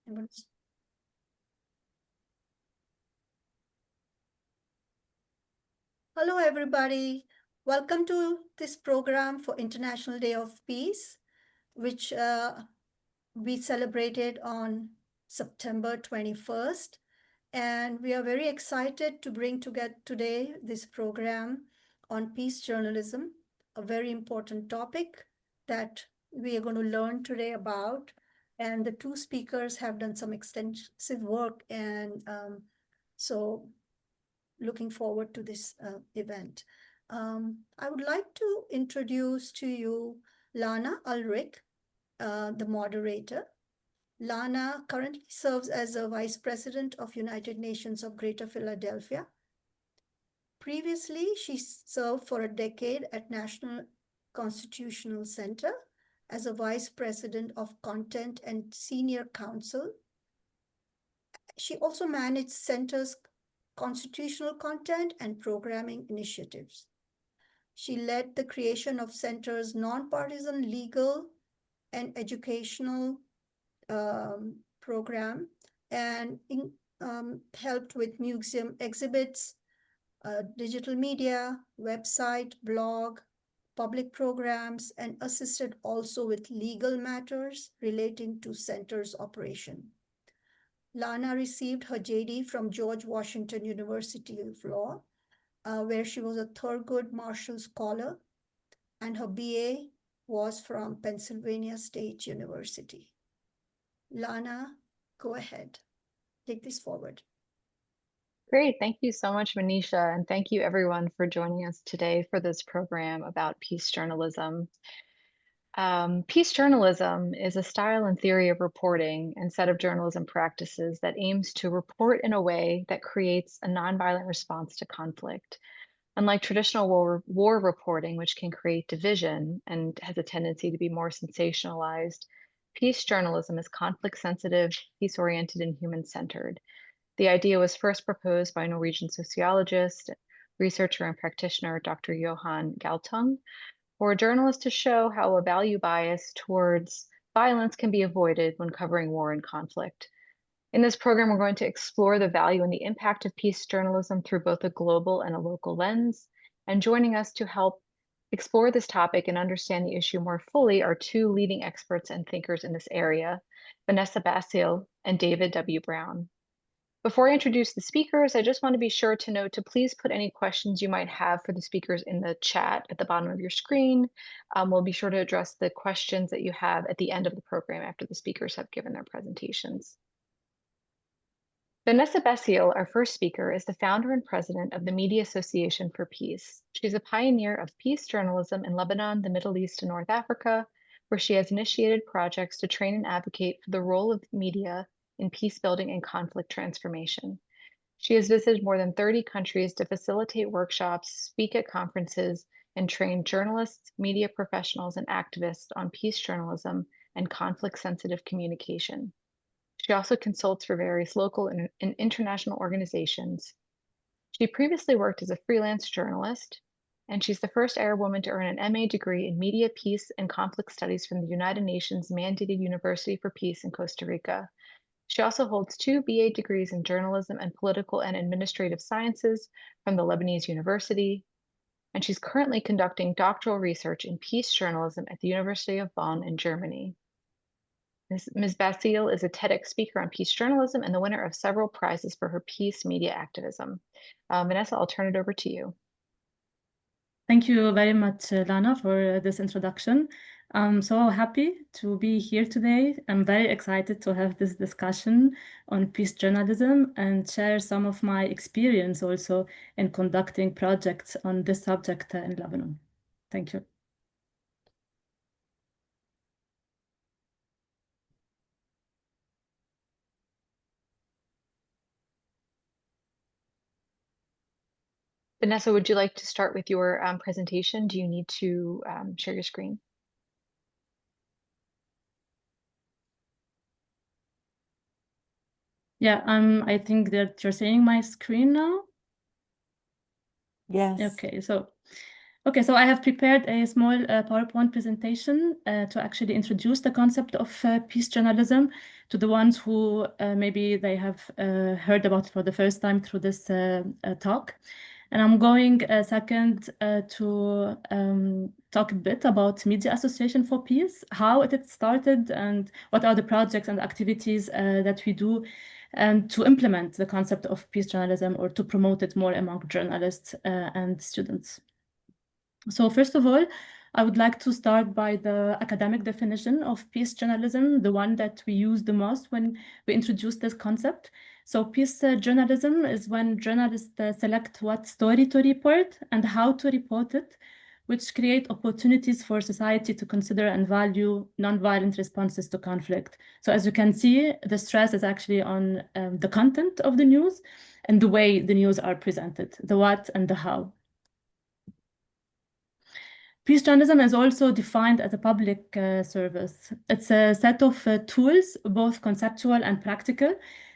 Hello, everybody. Welcome to this program for International Day of Peace, which we celebrated on September 21st. And we are very excited to bring together today this program on peace journalism, a very important topic that we are going to learn today about. And the two speakers have done some extensive work, and so looking forward to this event. I would like to introduce to you Lana Ulrich, the moderator. Lana currently serves as a Vice President of United Nations of Greater Philadelphia. Previously, she served for a decade at National Constitutional Center as a Vice President of Content and Senior Counsel. She also managed Center's constitutional content and programming initiatives. She led the creation of Center's nonpartisan legal and educational program and helped with museum exhibits, digital media, website, blog, public programs, and assisted also with legal matters relating to Center's operation. Lana received her JD from George Washington University of Law, where she was a Thurgood Marshall Scholar, and her BA was from Pennsylvania State University. Lana, go ahead. Take this forward. Great. Thank you so much, Manisha. And thank you everyone for joining us today for this program about peace journalism. Peace journalism is a style and theory of reporting and set of journalism practices that aims to report in a way that creates a nonviolent response to conflict. Unlike traditional war reporting, which can create division and has a tendency to be more sensationalized, peace journalism is conflict-sensitive, peace-oriented, and human-centered. The idea was first proposed by Norwegian sociologist, researcher, and practitioner Dr. Johan Galtung, for a journalist to show how a value bias towards violence can be avoided when covering war and conflict. In this program, we're going to explore the value and the impact of peace journalism through both a global and a local lens. And joining us to help explore this topic and understand the issue more fully are two leading experts and thinkers in this area, Vanessa Bassil and David W. Brown. Before I introduce the speakers, I just want to be sure to note to please put any questions you might have for the speakers in the chat at the bottom of your screen. We'll be sure to address the questions that you have at the end of the program after the speakers have given their presentations. Vanessa Bassil, our first speaker, is the founder and president of the Media Association for Peace. She's a pioneer of peace journalism in Lebanon, the Middle East, and North Africa, where she has initiated projects to train and advocate for the role of media in peace building and conflict transformation. She has visited more than 30 countries to facilitate workshops, speak at conferences, and train journalists, media professionals, and activists on peace journalism and conflict-sensitive communication. She also consults for various local and international organizations. She previously worked as a freelance journalist, and she's the first Arab woman to earn an MA degree in Media, Peace, and Conflict Studies from the United Nations mandated University for Peace in Costa Rica. She also holds 2 BA degrees in journalism and political and administrative sciences from the Lebanese University, and she's currently conducting doctoral research in peace journalism at the University of Bonn in Germany. Ms. Bassil is a TEDx speaker on peace journalism and the winner of several prizes for her peace media activism. Vanessa, I'll turn it over to you. Thank you very much, Lana, for this introduction. I'm so happy to be here today. I'm very excited to have this discussion on peace journalism and share some of my experience also in conducting projects on this subject in Lebanon. Thank you. Vanessa, would you like to start with your presentation? Do you need to share your screen? Yeah, I think that you're seeing my screen now. Yes. Okay, so Okay, so I have prepared a small PowerPoint presentation to actually introduce the concept of peace journalism to the ones who maybe they have heard about it for the first time through this talk. And I'm going second to talk a bit about Media Association for Peace, how it started and what are the projects and activities that we do and to implement the concept of peace journalism or to promote it more among journalists and students. So first of all, I would like to start by the academic definition of peace journalism, the one that we use the most when we introduce this concept. So peace journalism is when journalists select what story to report and how to report it, which create opportunities for society to consider and value nonviolent responses to conflict. So as you can see, the stress is actually on the content of the news and the way the news are presented, the what and the how. Peace journalism is also defined as a public service. It's a set of tools, both conceptual and practical,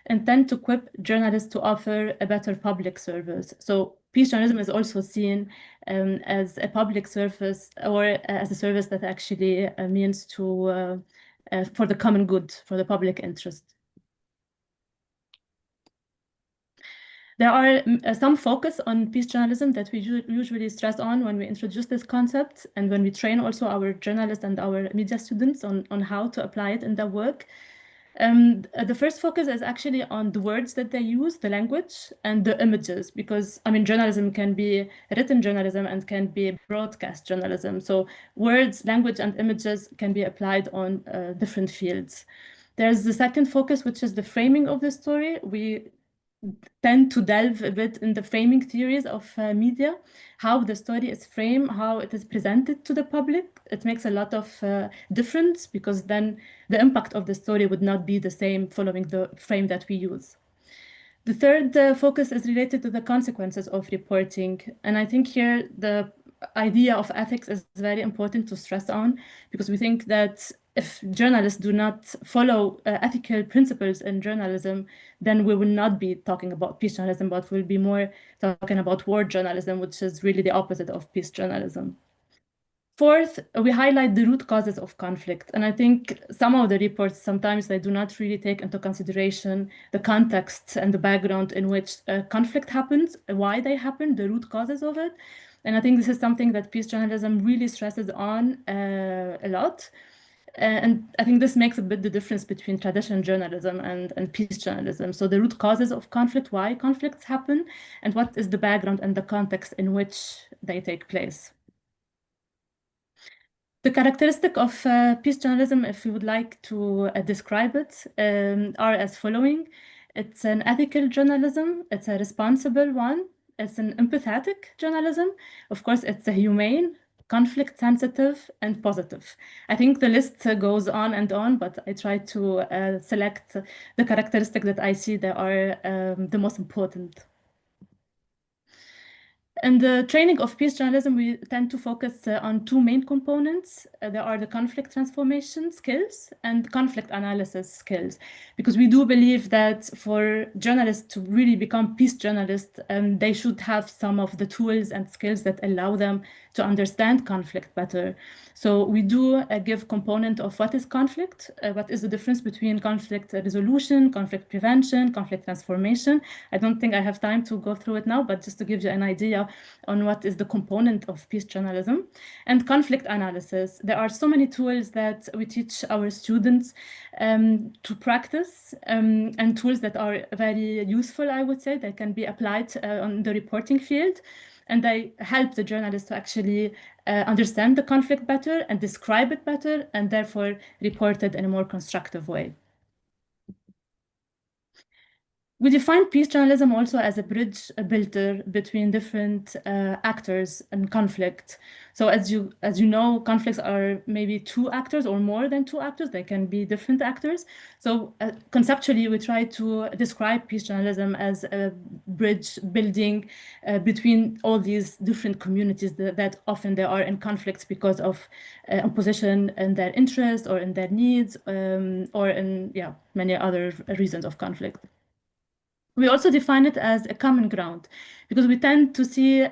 intended to equip journalists to offer a better public service. So peace journalism is also seen as a public service or as a service that actually means to for the common good, for the public interest. There are some focus on peace journalism that we usually stress on when we introduce this concept and when we train also our journalists and our media students on how to apply it in their work. The first focus is actually on the words that they use, the language, and the images, because I mean, journalism can be written journalism and can be broadcast journalism. So words, language, and images can be applied on different fields. There's the second focus, which is the framing of the story. We tend to delve a bit in the framing theories of media, how the story is framed, how it is presented to the public. It makes a lot of difference because then the impact of the story would not be the same following the frame that we use. The third focus is related to the consequences of reporting. And I think here the idea of ethics is very important to stress on because we think that if journalists do not follow ethical principles in journalism, then we will not be talking about peace journalism, but we'll be more talking about war journalism, which is really the opposite of peace journalism. Fourth, we highlight the root causes of conflict. And I think some of the reports, sometimes they do not really take into consideration the context and the background in which conflict happens, why they happen, the root causes of it. And I think this is something that peace journalism really stresses on a lot. And I think this makes a bit the difference between traditional journalism and peace journalism. So the root causes of conflict, why conflicts happen, and what is the background and the context in which they take place. The characteristic of peace journalism, if we would like to describe it, are as following. It's an ethical journalism, it's a responsible one, it's an empathetic journalism. Of course, it's a humane, conflict sensitive, and positive. I think the list goes on and on, but I try to select the characteristics that I see that are the most important. In the training of peace journalism, we tend to focus on two main components. There are the conflict transformation skills and conflict analysis skills, because we do believe that for journalists to really become peace journalists, they should have some of the tools and skills that allow them to understand conflict better. So we do give component of what is conflict, what is the difference between conflict resolution, conflict prevention, conflict transformation. I don't think I have time to go through it now, but just to give you an idea on what is the component of peace journalism. And conflict analysis. There are so many tools that we teach our students to practice and tools that are very useful, I would say. They can be applied on the reporting field. And they help the journalists to actually understand the conflict better and describe it better, and therefore report it in a more constructive way. We define peace journalism also as a bridge builder between different actors in conflict. So as you know, conflicts are maybe two actors or more than two actors. They can be different actors. So conceptually, we try to describe peace journalism as a bridge building between all these different communities that often they are in conflicts because of opposition in their interests or in their needs or in many other reasons of conflict. We also define it as a common ground because we tend to see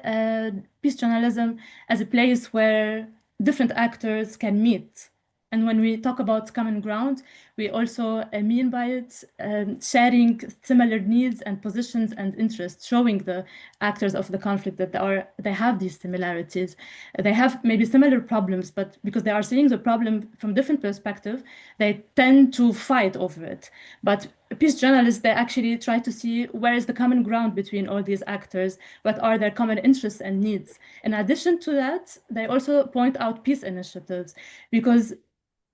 peace journalism as a place where different actors can meet. And when we talk about common ground, we also mean by it sharing similar needs and positions and interests, showing the actors of the conflict that they have these similarities. They have maybe similar problems, but because they are seeing the problem from different perspective, they tend to fight over it. But peace journalists, they actually try to see where is the common ground between all these actors, what are their common interests and needs. In addition to that, they also point out peace initiatives because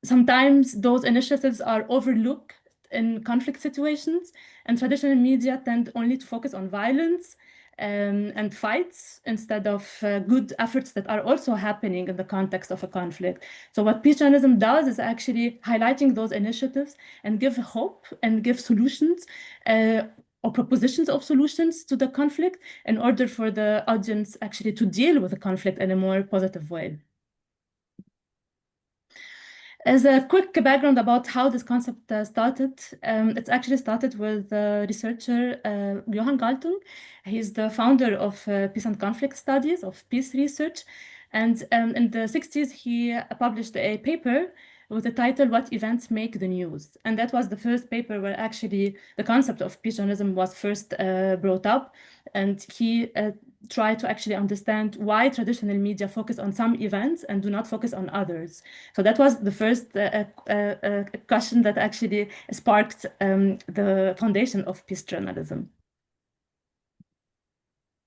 sometimes those initiatives are overlooked in conflict situations, and traditional media tend only to focus on violence and fights instead of good efforts that are also happening in the context of a conflict. So what peace journalism does is actually highlighting those initiatives and give hope and give solutions or propositions of solutions to the conflict in order for the audience actually to deal with the conflict in a more positive way. As a quick background about how this concept started, it's actually started with researcher Johan Galtung. He's the founder of Peace and Conflict Studies, of peace research. And in the 60s, he published a paper with the title, What Events Make the News? And that was the first paper where actually the concept of peace journalism was first brought up. And he tried to actually understand why traditional media focus on some events and do not focus on others. So that was the first question that actually sparked the foundation of peace journalism.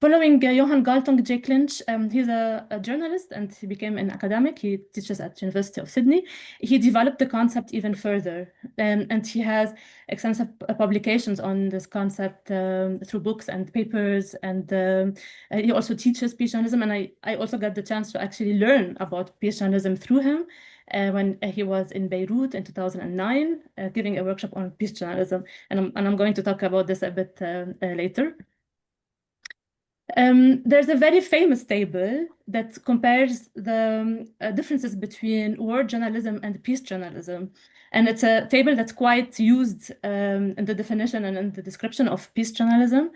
Following Johan Galtung, Jake Lynch, he's a journalist and he became an academic. He teaches at University of Sydney. He developed the concept even further, and he has extensive publications on this concept through books and papers. And he also teaches peace journalism. And I also got the chance to actually learn about peace journalism through him when he was in Beirut in 2009, giving a workshop on peace journalism. And I'm going to talk about this a bit later. There's a very famous table that compares the differences between war journalism and peace journalism. And it's a table that's quite used in the definition and in the description of peace journalism.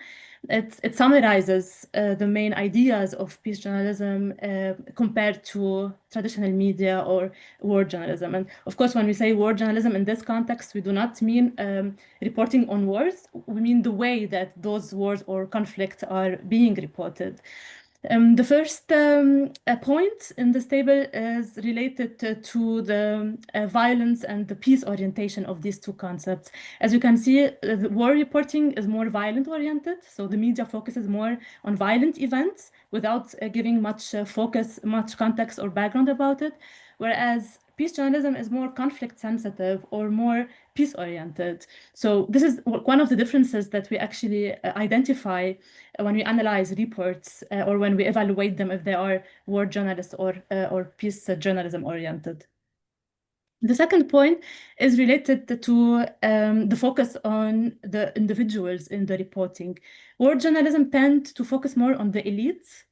It summarizes the main ideas of peace journalism compared to traditional media or war journalism. And of course, when we say war journalism in this context, we do not mean reporting on wars. We mean the way that those wars or conflicts are being reported. The first point in this table is related to the violence and the peace orientation of these two concepts. As you can see, the war reporting is more violent oriented, so the media focuses more on violent events without giving much focus, much context or background about it, whereas peace journalism is more conflict sensitive or more peace oriented. So this is one of the differences that we actually identify when we analyze reports or when we evaluate them if they are war journalists or peace journalism oriented. The second point is related to the focus on the individuals in the reporting. War journalism tends to focus more on the elites,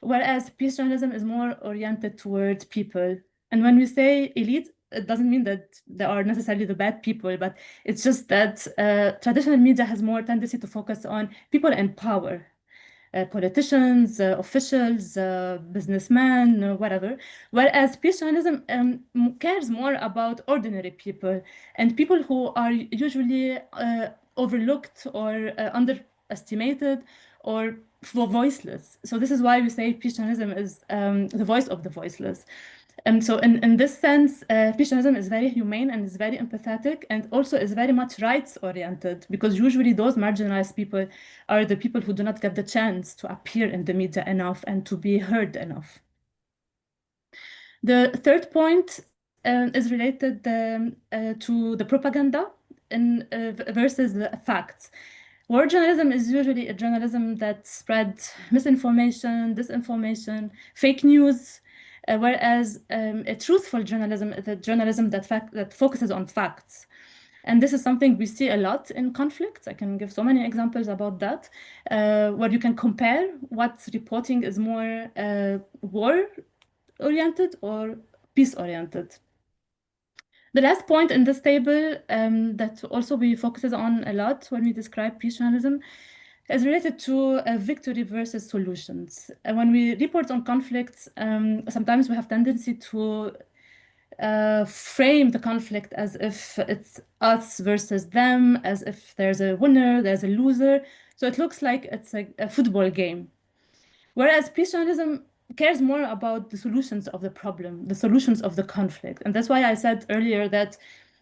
whereas peace journalism is more oriented towards people. And when we say elite, it doesn't mean that they are necessarily the bad people, but it's just that traditional media has more tendency to focus on people in power, politicians, officials, businessmen, whatever. Whereas peace journalism cares more about ordinary people and people who are usually overlooked or underestimated or voiceless. So this is why we say peace journalism is the voice of the voiceless. And so in this sense, peace journalism is very humane and is very empathetic and also is very much rights-oriented because usually those marginalized people are the people who do not get the chance to appear in the media enough and to be heard enough. The third point is related to the propaganda versus the facts. War journalism is usually a journalism that spreads misinformation, disinformation, fake news, whereas a truthful journalism is a journalism that focuses on facts. And this is something we see a lot in conflicts. I can give so many examples about that, where you can compare what reporting is more war-oriented or peace-oriented. The last point in this table that also we focuses on a lot when we describe peace journalism is related to victory versus solutions. When we report on conflicts, sometimes we have tendency to frame the conflict as if it's us versus them, as if there's a winner, there's a loser. So it looks like it's a football game. Whereas peace journalism cares more about the solutions of the problem, the solutions of the conflict. And that's why I said earlier that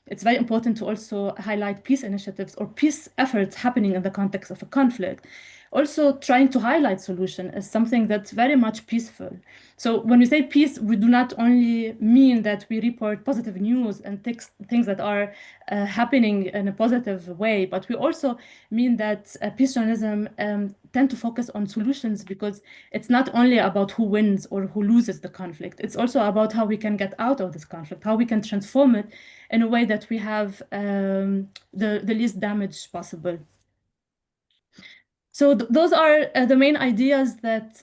it's very important to also highlight peace initiatives or peace efforts happening in the context of a conflict. Also, trying to highlight solution is something that's very much peaceful. So when we say peace, we do not only mean that we report positive news and things that are happening in a positive way, but we also mean that peace journalism tend to focus on solutions because it's not only about who wins or who loses the conflict. It's also about how we can get out of this conflict, how we can transform it in a way that we have the least damage possible. So those are the main ideas that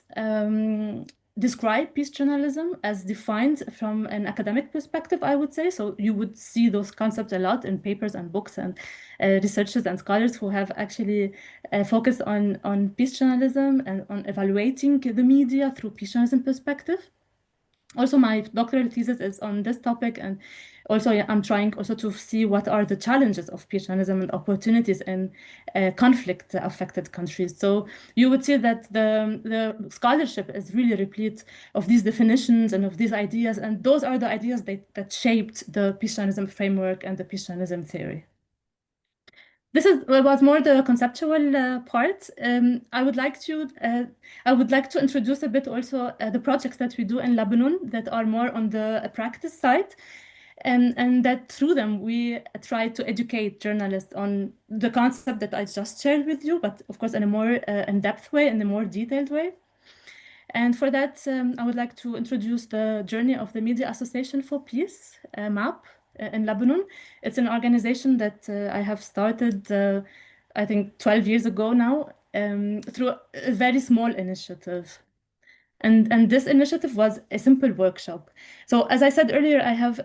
describe peace journalism as defined from an academic perspective, I would say. So you would see those concepts a lot in papers and books and researchers and scholars who have actually focused on peace journalism and on evaluating the media through peace journalism perspective. Also, my doctoral thesis is on this topic, and also I'm trying also to see what are the challenges of peace journalism and opportunities in conflict-affected countries. So you would see that the scholarship is really replete of these definitions and of these ideas, and those are the ideas that shaped the peace journalism framework and the peace journalism theory. This was more the conceptual part. I would like to introduce a bit also the projects that we do in Lebanon that are more on the practice side, and that through them we try to educate journalists on the concept that I just shared with you, but of course in a more in-depth way, in a more detailed way. And for that, I would like to introduce the journey of the Media Association for Peace, MAP, in Lebanon. It's an organization that I have started, I think, 12 years ago now, through a very small initiative. And this initiative was a simple workshop. So as I said earlier, I have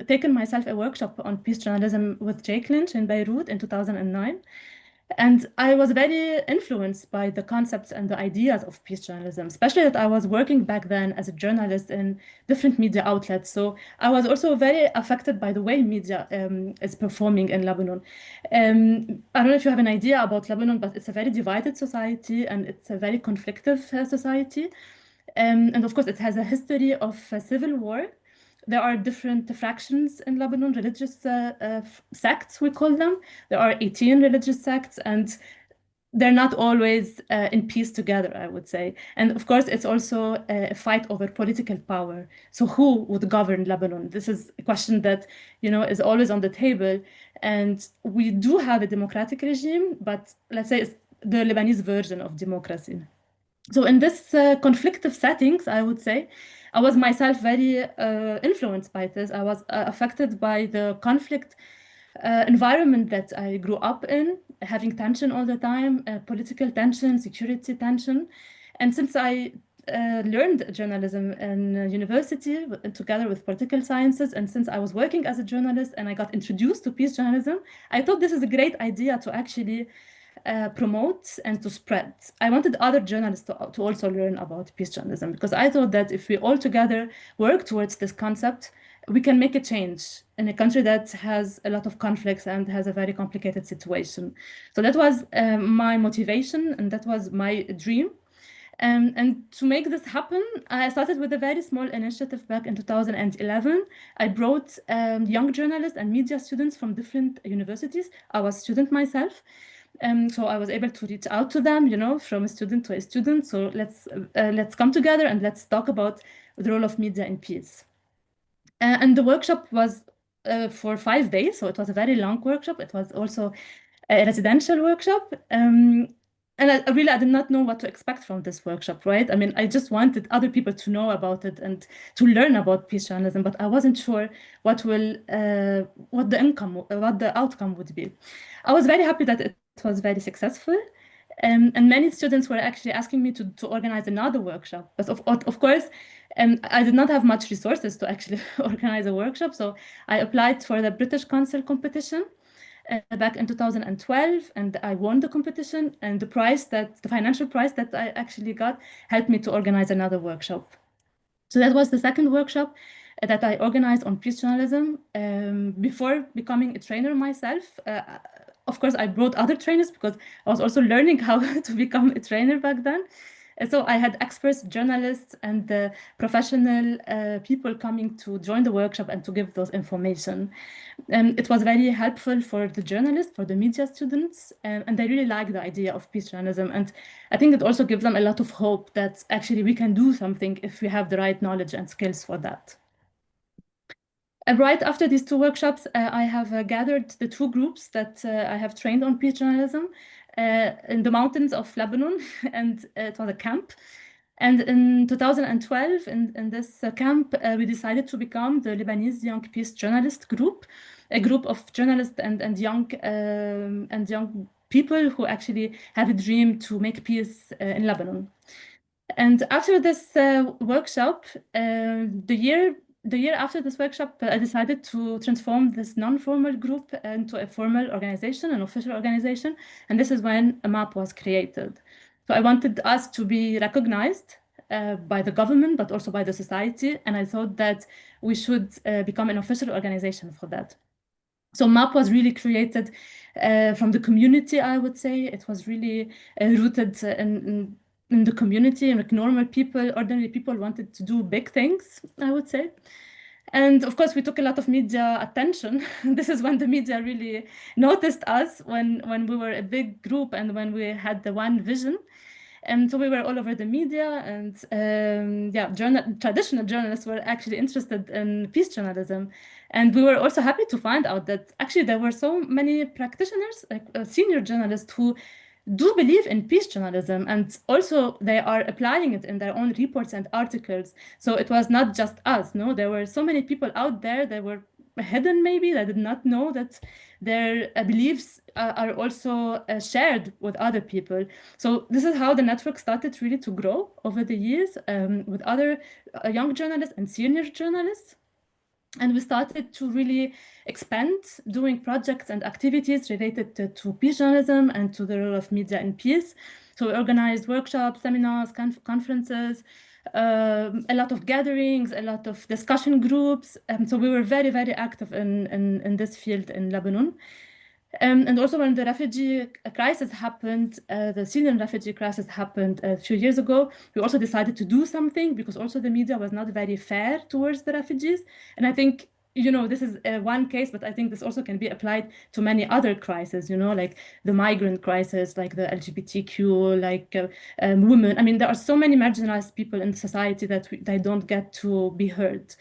taken myself a workshop on peace journalism with Jake Lynch in Beirut in 2009. And I was very influenced by the concepts and the ideas of peace journalism, especially that I was working back then as a journalist in different media outlets. So I was also very affected by the way media is performing in Lebanon. I don't know if you have an idea about Lebanon, but it's a very divided society and it's a very conflictive society. And of course, it has a history of civil war. There are different fractions in Lebanon, religious sects, we call them. There are 18 religious sects, and they're not always in peace together, I would say. And of course, it's also a fight over political power. So who would govern Lebanon? This is a question that, is always on the table. And we do have a democratic regime, but let's say it's the Lebanese version of democracy. So in this conflictive settings, I would say, I was myself very influenced by this. I was affected by the conflict environment that I grew up in, having tension all the time, political tension, security tension. And since I learned journalism in university together with political sciences, and since I was working as a journalist and I got introduced to peace journalism, I thought this is a great idea to actually promote and to spread. I wanted other journalists to also learn about peace journalism because I thought that if we all together work towards this concept, we can make a change in a country that has a lot of conflicts and has a very complicated situation. So that was my motivation and that was my dream. And to make this happen, I started with a very small initiative back in 2011. I brought young journalists and media students from different universities. I was a student myself. So I was able to reach out to them, from a student to a student. So let's come together and let's talk about the role of media in peace. And the workshop was for 5 days, so it was a very long workshop. It was also a residential workshop. And I did not know what to expect from this workshop, right? I mean, I just wanted other people to know about it and to learn about peace journalism, but I wasn't sure what the outcome would be. I was very happy that it was very successful. And many students were actually asking me to organize another workshop. But of course, I did not have much resources to actually organize a workshop. So I applied for the British Council competition back in 2012, and I won the competition. And the financial prize that I actually got helped me to organize another workshop. So that was the second workshop that I organized on peace journalism. Before becoming a trainer myself, of course, I brought other trainers because I was also learning how to become a trainer back then. And so I had experts, journalists, and professional people coming to join the workshop and to give those information. It was very helpful for the journalists, for the media students, and they really like the idea of peace journalism. And I think it also gives them a lot of hope that actually we can do something if we have the right knowledge and skills for that. And right after these two workshops, I have gathered the two groups that I have trained on peace journalism in the mountains of Lebanon, and it was a camp. And in 2012, in this camp, we decided to become the Lebanese Young Peace Journalist Group, a group of journalists and young people who actually have a dream to make peace in Lebanon. And after this workshop, the year after this workshop, I decided to transform this non-formal group into a formal organization, an official organization, and this is when a map was created. So I wanted us to be recognized by the government, but also by the society, and I thought that we should become an official organization for that. So MAP was really created from the community, I would say. It was really rooted in the community, and like normal people, ordinary people wanted to do big things, I would say. And of course, we took a lot of media attention. This is when the media really noticed us, when we were a big group and when we had the one vision. And so we were all over the media, and yeah, traditional journalists were actually interested in peace journalism. And we were also happy to find out that actually there were so many practitioners, like senior journalists, who do believe in peace journalism, and also they are applying it in their own reports and articles. So it was not just us, no, there were so many people out there that were hidden, maybe, that did not know that their beliefs are also shared with other people. So this is how the network started really to grow over the years with other young journalists and senior journalists. And we started to really expand doing projects and activities related to peace journalism and to the role of media in peace. So we organized workshops, seminars, conferences, a lot of gatherings, a lot of discussion groups. So we were very, very active in this field in Lebanon. And also when the refugee crisis happened, the Syrian refugee crisis happened a few years ago, we also decided to do something because also the media was not very fair towards the refugees. And I think, you know, this is one case, but I think this also can be applied to many other crises, you know, like the migrant crisis, like the LGBTQ, like women. I mean, there are so many marginalized people in society that they don't get to be heard.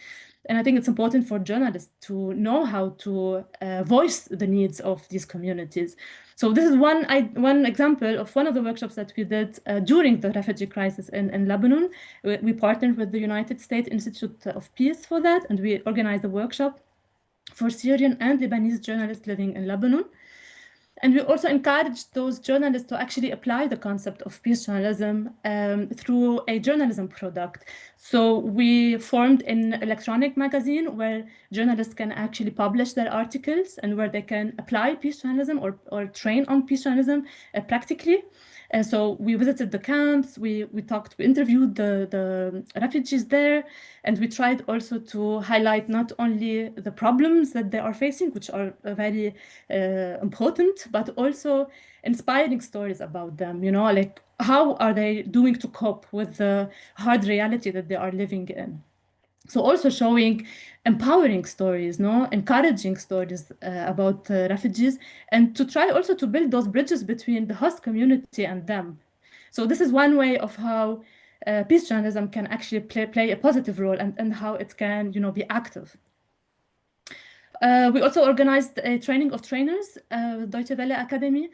And I think it's important for journalists to know how to voice the needs of these communities. So this is one example of one of the workshops that we did during the refugee crisis in Lebanon. We partnered with the United States Institute of Peace for that, and we organized a workshop for Syrian and Lebanese journalists living in Lebanon. And we also encouraged those journalists to actually apply the concept of peace journalism through a journalism product. So we formed an electronic magazine where journalists can actually publish their articles and where they can apply peace journalism or train on peace journalism practically. So we visited the camps, we interviewed the refugees there, and we tried also to highlight not only the problems that they are facing, which are very important, but also inspiring stories about them, you know, like how are they doing to cope with the hard reality that they are living in. So also showing empowering stories, no, encouraging stories about refugees, and to try also to build those bridges between the host community and them. So this is one way of how peace journalism can actually play a positive role, and how it can, you know, be active. We also organized a training of trainers, Deutsche Welle Academy.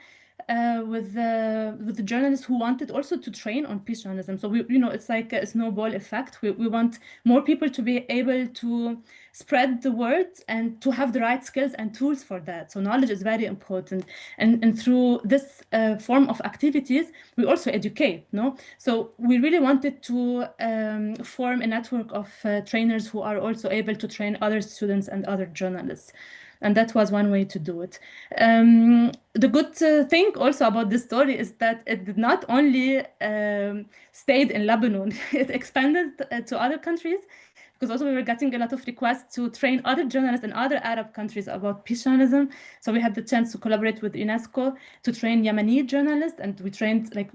with the journalists who wanted also to train on peace journalism. So we, you know, it's like a snowball effect. We want more people to be able to spread the word and to have the right skills and tools for that. So knowledge is very important, and through this form of activities, we also educate. No, so we really wanted to form a network of trainers who are also able to train other students and other journalists. And that was one way to do it. The good thing also about this story is that it did not only stayed in Lebanon, it expanded to other countries, because also we were getting a lot of requests to train other journalists in other Arab countries about peace journalism. So we had the chance to collaborate with UNESCO to train Yemeni journalists, and we trained like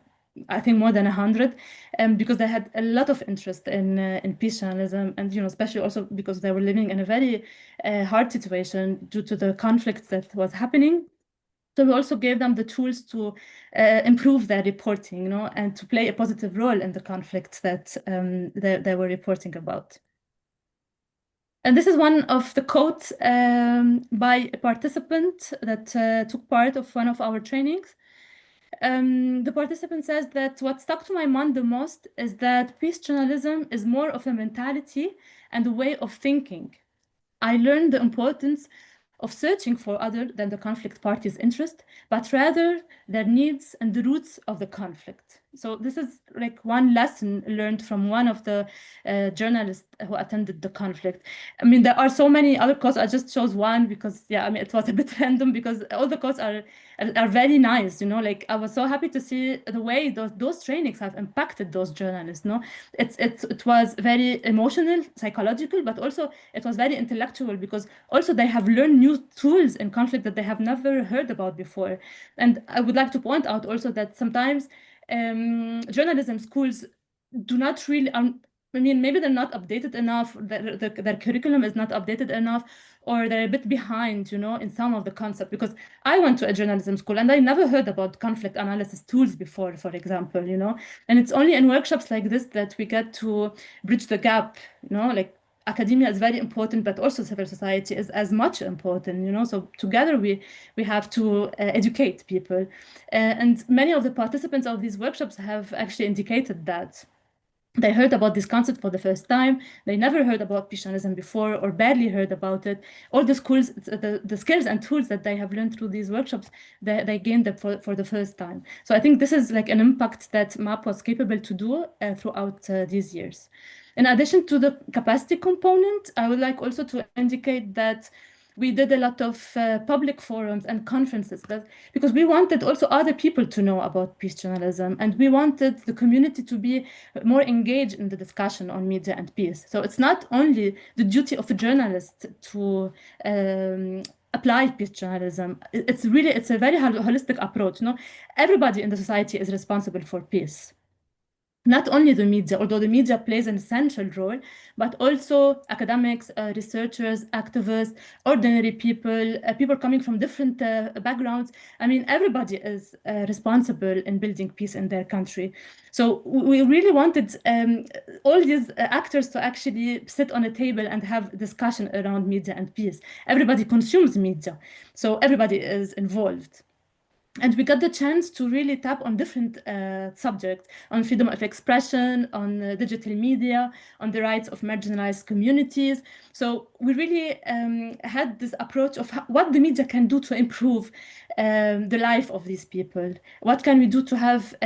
I think more than 100, because they had a lot of interest in peace journalism, and you know, especially also because they were living in a very hard situation due to the conflicts that was happening. So we also gave them the tools to improve their reporting, you know, and to play a positive role in the conflicts that they were reporting about. And this is one of the quotes by a participant that took part of one of our trainings. The participant says that what stuck to my mind the most is that peace journalism is more of a mentality and a way of thinking. I learned the importance of searching for other than the conflict party's interest, but rather their needs and the roots of the conflict. So this is like one lesson learned from one of the journalists who attended the conflict. I mean, there are so many other quotes. I just chose one because, yeah, I mean, it was a bit random because all the quotes are very nice. You know, like I was so happy to see the way those trainings have impacted those journalists. No, it was very emotional, psychological, but also it was very intellectual because also they have learned new tools in conflict that they have never heard about before. And I would like to point out also that sometimes journalism schools do not really, I mean, maybe they're not updated enough, their curriculum is not updated enough, or they're a bit behind, you know, in some of the concepts. Because I went to a journalism school and I never heard about conflict analysis tools before, for example, you know. And it's only in workshops like this that we get to bridge the gap, you know, like academia is very important, but also civil society is as much important, you know. So together we have to educate people. And many of the participants of these workshops have actually indicated that they heard about this concept for the first time. They never heard about Pishanism before or barely heard about it. All the schools, the skills and tools that they have learned through these workshops, they gained them for the first time. So I think this is like an impact that MAP was capable to do throughout these years. In addition to the capacity component, I would like also to indicate that we did a lot of public forums and conferences because we wanted also other people to know about peace journalism, and we wanted the community to be more engaged in the discussion on media and peace. So it's not only the duty of a journalist to apply peace journalism. It's a very holistic approach. You know, everybody in the society is responsible for peace. Not only the media, although the media plays an essential role, but also academics, researchers, activists, ordinary people, people coming from different backgrounds. I mean, everybody is responsible in building peace in their country. So we really wanted all these actors to actually sit on a table and have discussion around media and peace. Everybody consumes media, so everybody is involved. And we got the chance to really tap on different subjects, on freedom of expression, on digital media, on the rights of marginalized communities. So we really had this approach of what the media can do to improve the life of these people. What can we do to have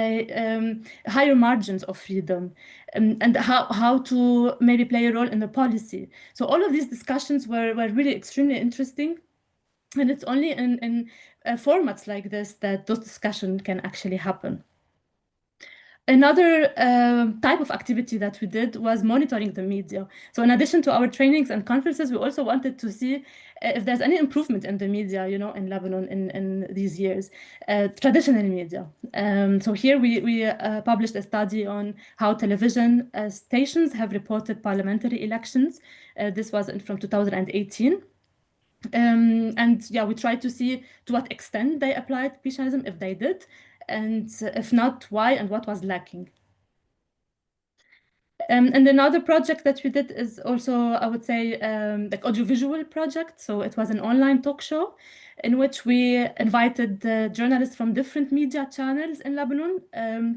higher margins of freedom, and how to maybe play a role in the policy. So all of these discussions were really extremely interesting. And it's only in formats like this that those discussions can actually happen. Another type of activity that we did was monitoring the media. So in addition to our trainings and conferences, we also wanted to see if there's any improvement in the media, you know, in Lebanon in these years, traditional media. So here we published a study on how television stations have reported parliamentary elections. This was from 2018. And yeah, we tried to see to what extent they applied Pishanism, if they did, and if not, why and what was lacking. And another project that we did is also, I would say, like audiovisual project. So it was an online talk show in which we invited journalists from different media channels in Lebanon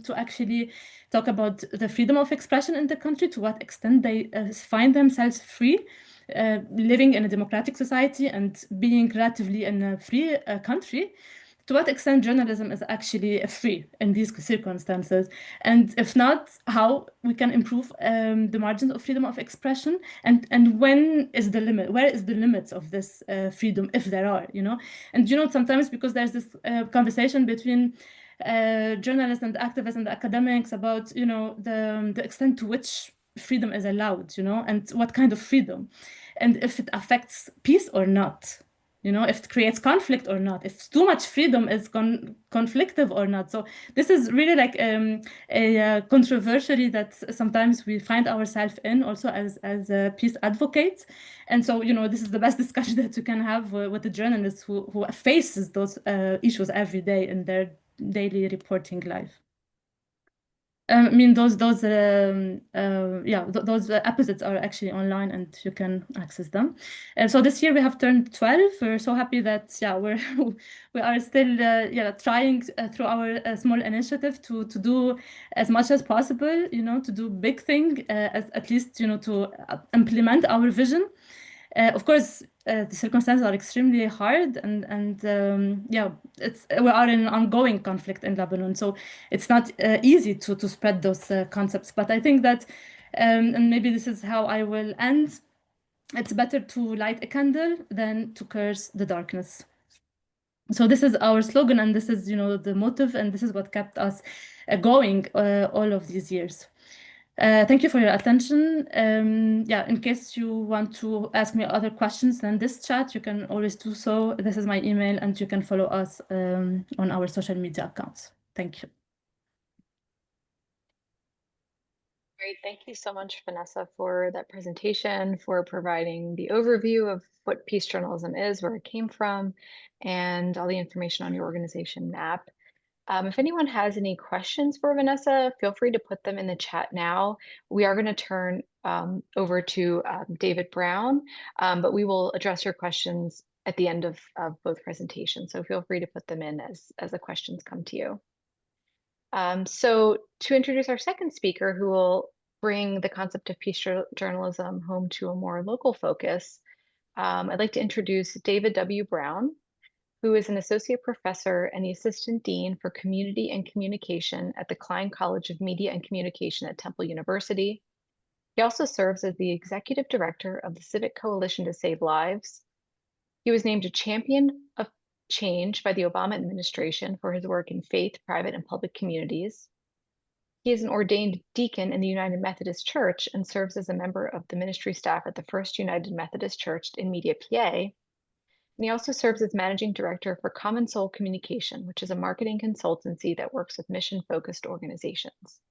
to actually talk about the freedom of expression in the country, to what extent they find themselves free, living in a democratic society and being relatively in a free country. To what extent journalism is actually free in these circumstances, and if not, how we can improve the margins of freedom of expression, and when is the limit, where is the limits of this freedom, if there are, and sometimes, because there's this conversation between journalists and activists and academics about the extent to which freedom is allowed, and what kind of freedom, and if it affects peace or not, if it creates conflict or not, if too much freedom is conflictive or not. So this is really like a controversy that sometimes we find ourselves in also as peace advocates. And so, this is the best discussion that you can have with the journalists who faces those issues every day in their daily reporting life. I mean, those episodes are actually online and you can access them. And so this year we have turned 12. We're so happy that we are still trying through our small initiative to do as much as possible, to do big thing, as at least to implement our vision. Of course, the circumstances are extremely hard, and we are in ongoing conflict in Lebanon, so it's not easy to spread those concepts. But I think that, and maybe this is how I will end, it's better to light a candle than to curse the darkness. So this is our slogan, and this is the motive, and this is what kept us going all of these years. Thank you for your attention. In case you want to ask me other questions than this chat, you can always do so. This is my email, and you can follow us on our social media accounts. Thank you. Great. Thank you so much, Vanessa, for that presentation, for providing the overview of what peace journalism is, where it came from, and all the information on your organization, MAP. If anyone has any questions for Vanessa, feel free to put them in the chat now. We are going to turn over to David Brown, but we will address your questions at the end of both presentations. So feel free to put them in as the questions come to you. So to introduce our second speaker, who will bring the concept of peace journalism home to a more local focus, I'd like to introduce David W. Brown, who is an associate professor and the assistant dean for community and communication at the Klein College of Media and Communication at Temple University. He also serves as the executive director of the Civic Coalition to Save Lives. He was named a champion of change by the Obama administration for his work in faith, private, and public communities. He is an ordained deacon in the United Methodist Church and serves as a member of the ministry staff at the First United Methodist Church in Media, PA. And he also serves as managing director for Common Soul Communication, which is a marketing consultancy that works with mission-focused organizations.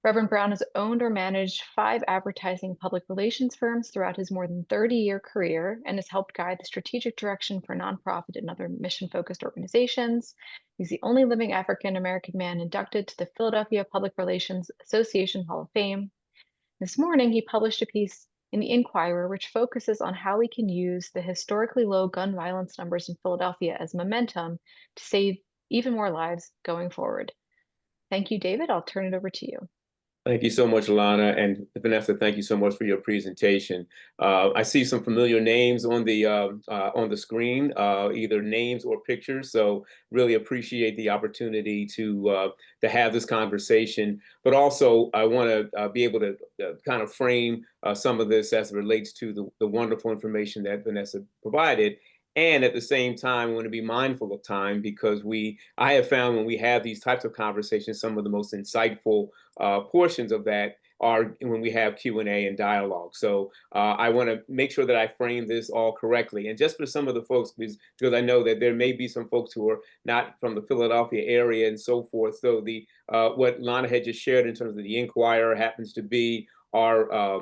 Reverend Brown has owned or managed 5 advertising public relations firms throughout his more than 30-year career and has helped guide the strategic direction for nonprofit and other mission-focused organizations. He's the only living African-American man inducted to the Philadelphia Public Relations Association Hall of Fame. This morning, he published a piece in the Inquirer, which focuses on how we can use the historically low gun violence numbers in Philadelphia as momentum to save even more lives going forward. Thank you, David. I'll turn it over to you. Thank you so much, Lana, and Vanessa. Thank you so much for your presentation. I see some familiar names on the screen, either names or pictures. So really appreciate the opportunity to have this conversation. But also, I want to be able to kind of frame some of this as it relates to the wonderful information that Vanessa provided. And at the same time, we want to be mindful of time, because I have found when we have these types of conversations, some of the most insightful portions of that are when we have Q&A and dialogue. So I want to make sure that I frame this all correctly. And just for some of the folks, because I know that there may be some folks who are not from the Philadelphia area and so forth. So what Lana had just shared in terms of the Inquirer happens to be our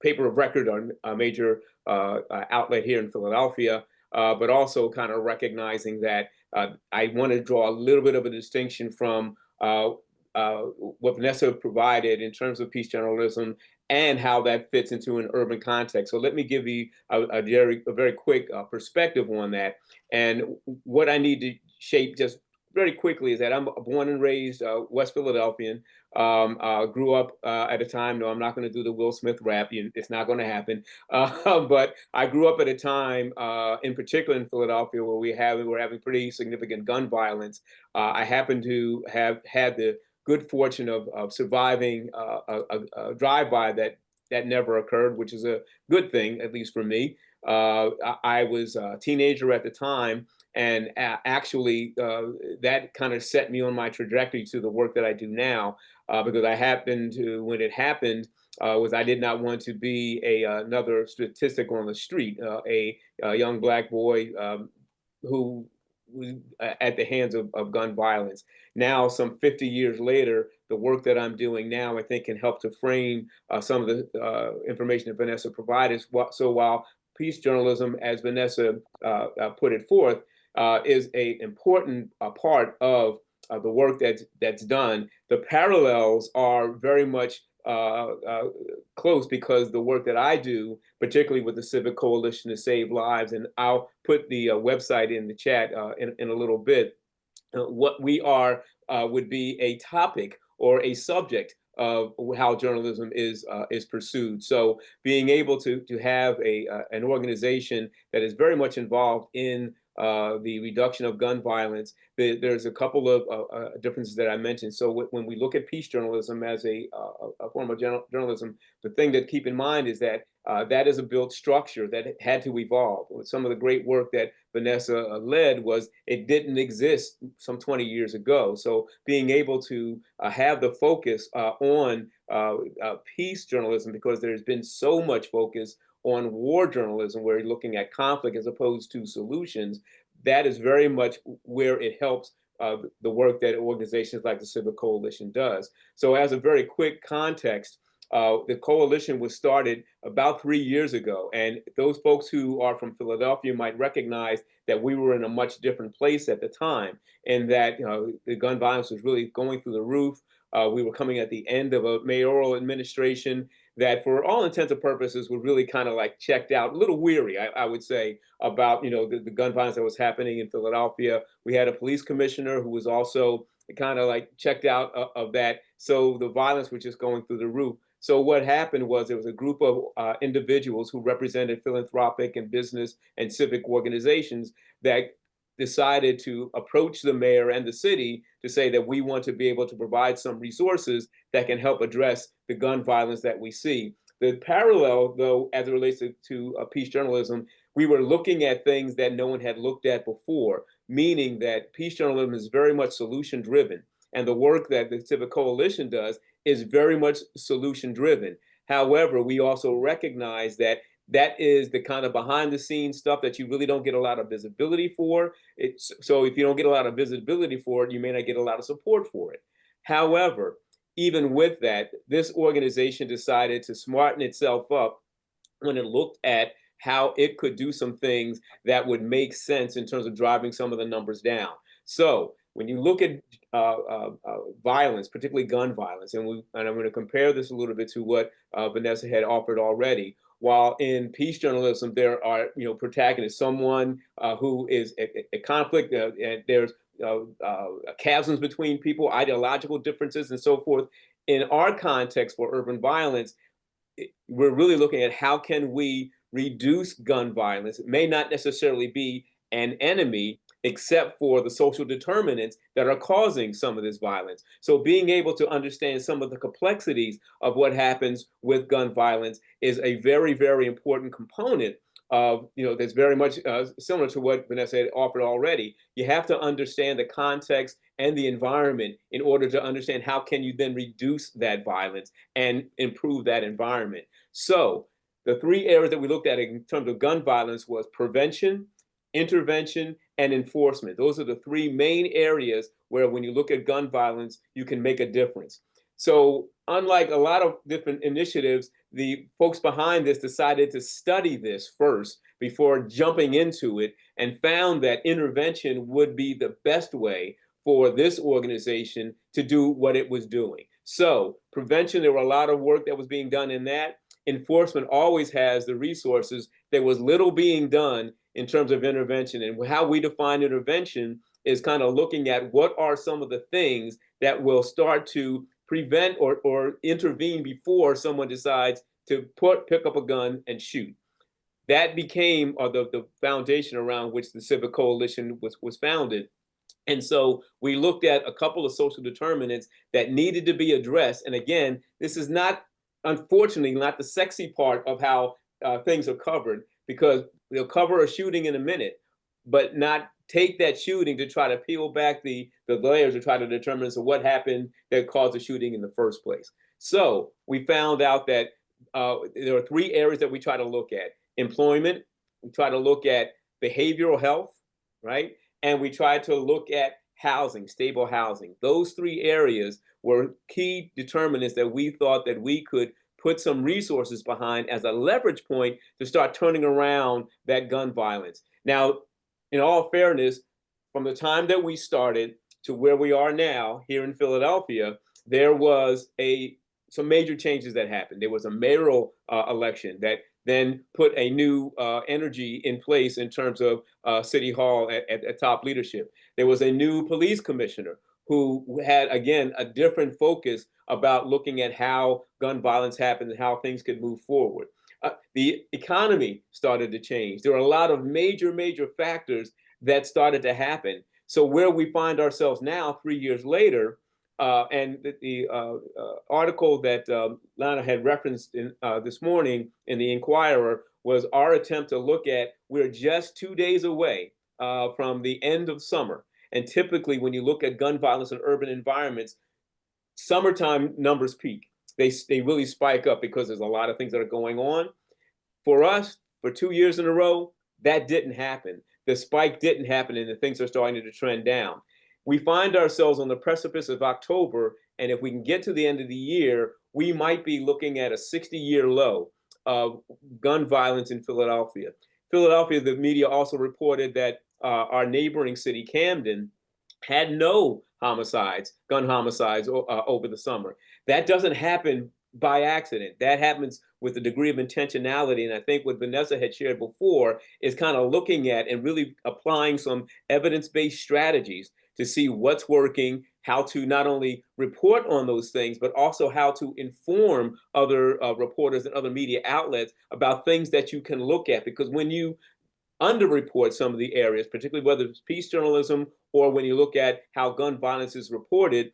paper of record on a major outlet here in Philadelphia, but also kind of recognizing that I want to draw a little bit of a distinction from what Vanessa provided in terms of peace journalism and how that fits into an urban context. So let me give you a very quick perspective on that. And what I need to shape just very quickly is that I'm born and raised West Philadelphian. Grew up at a time, no, I'm not going to do the Will Smith rap. It's not going to happen. But I grew up at a time, in particular in Philadelphia, where we're having pretty significant gun violence. I happen to have had the good fortune of surviving a drive-by that never occurred, which is a good thing, at least for me. I was a teenager at the time, and actually that kind of set me on my trajectory to the work that I do now, because I happened to, when it happened, was I did not want to be another statistic on the street, a young Black boy who was at the hands of gun violence. Now, some 50 years later, the work that I'm doing now, I think, can help to frame some of the information that Vanessa provided. So while peace journalism, as Vanessa put it forth, is an important part of the work that's done, the parallels are very much close, because the work that I do, particularly with the Civic Coalition to Save Lives, and I'll put the website in the chat in a little bit, what we are would be a topic or a subject of how journalism is pursued. So being able to have an organization that is very much involved in the reduction of gun violence, there's a couple of differences that I mentioned. So when we look at peace journalism as a form of journalism, the thing to keep in mind is that that is a built structure that had to evolve. Some of the great work that Vanessa led was, it didn't exist some 20 years ago. So being able to have the focus on peace journalism, because there's been so much focus on war journalism, where you're looking at conflict as opposed to solutions, that is very much where it helps the work that organizations like the Civic Coalition does. So as a very quick context, the coalition was started about 3 years ago, and those folks who are from Philadelphia might recognize that we were in a much different place at the time, and that the gun violence was really going through the roof. We were coming at the end of a mayoral administration that, for all intents and purposes, were really kind of like checked out, a little weary, I would say, about the gun violence that was happening in Philadelphia. We had a police commissioner who was also kind of like checked out of that. So the violence was just going through the roof. So what happened was, there was a group of individuals who represented philanthropic and business and civic organizations that decided to approach the mayor and the city to say that we want to be able to provide some resources that can help address the gun violence that we see. The parallel, though, as it relates to peace journalism, we were looking at things that no one had looked at before, meaning that peace journalism is very much solution driven. And the work that the Civic Coalition does is very much solution driven. However, we also recognize that that is the kind of behind the scenes stuff that you really don't get a lot of visibility for. So if you don't get a lot of visibility for it, you may not get a lot of support for it. However, even with that, this organization decided to smarten itself up when it looked at how it could do some things that would make sense in terms of driving some of the numbers down. So when you look at violence, particularly gun violence, and I'm going to compare this a little bit to what Vanessa had offered already. While in peace journalism, there are protagonists, someone who is a conflict, and there's chasms between people, ideological differences, and so forth. In our context for urban violence, we're really looking at how can we reduce gun violence. It may not necessarily be an enemy, except for the social determinants that are causing some of this violence. So being able to understand some of the complexities of what happens with gun violence is a very, very important component of, that's very much similar to what Vanessa had offered already. You have to understand the context and the environment in order to understand how can you then reduce that violence and improve that environment. So the three areas that we looked at in terms of gun violence was prevention, intervention, and enforcement. Those are the three main areas where, when you look at gun violence, you can make a difference. So unlike a lot of different initiatives, the folks behind this decided to study this first before jumping into it, and found that intervention would be the best way for this organization to do what it was doing. So prevention, there were a lot of work that was being done in that. Enforcement always has the resources. There was little being done in terms of intervention. And how we define intervention is kind of looking at what are some of the things that will start to prevent or intervene before someone decides to pick up a gun and shoot. That became the foundation around which the Civic Coalition was founded. And so we looked at a couple of social determinants that needed to be addressed. And again, this is not, unfortunately, not the sexy part of how things are covered, because they'll cover a shooting in a minute, but not take that shooting to try to peel back the layers to try to determine so what happened that caused the shooting in the first place. So we found out that there are three areas that we try to look at: employment, we try to look at behavioral health, right? And we tried to look at housing, stable housing. Those three areas were key determinants that we thought that we could put some resources behind as a leverage point to start turning around that gun violence. Now, in all fairness, from the time that we started to where we are now here in Philadelphia, there was some major changes that happened. There was a mayoral election that then put a new energy in place in terms of City Hall at top leadership. There was a new police commissioner who had, again, a different focus about looking at how gun violence happened and how things could move forward. The economy started to change. There were a lot of major factors that started to happen. So where we find ourselves now, 3 years later, and the article that Lana had referenced this morning in the Inquirer was our attempt to look at, we're just 2 days away from the end of summer. And typically when you look at gun violence in urban environments, summertime numbers peak. They really spike up because there's a lot of things that are going on. For us, for 2 years in a row, that didn't happen. The spike didn't happen, and the things are starting to trend down. We find ourselves on the precipice of October, and if we can get to the end of the year, we might be looking at a 60-year low of gun violence in Philadelphia. Philadelphia, the media also reported that our neighboring city, Camden, had no homicides, gun homicides over the summer. That doesn't happen by accident. That happens with a degree of intentionality. And I think what Vanessa had shared before is kind of looking at and really applying some evidence-based strategies to see what's working, how to not only report on those things, but also how to inform other reporters and other media outlets about things that you can look at. Because when you underreport some of the areas, particularly whether it's peace journalism or when you look at how gun violence is reported,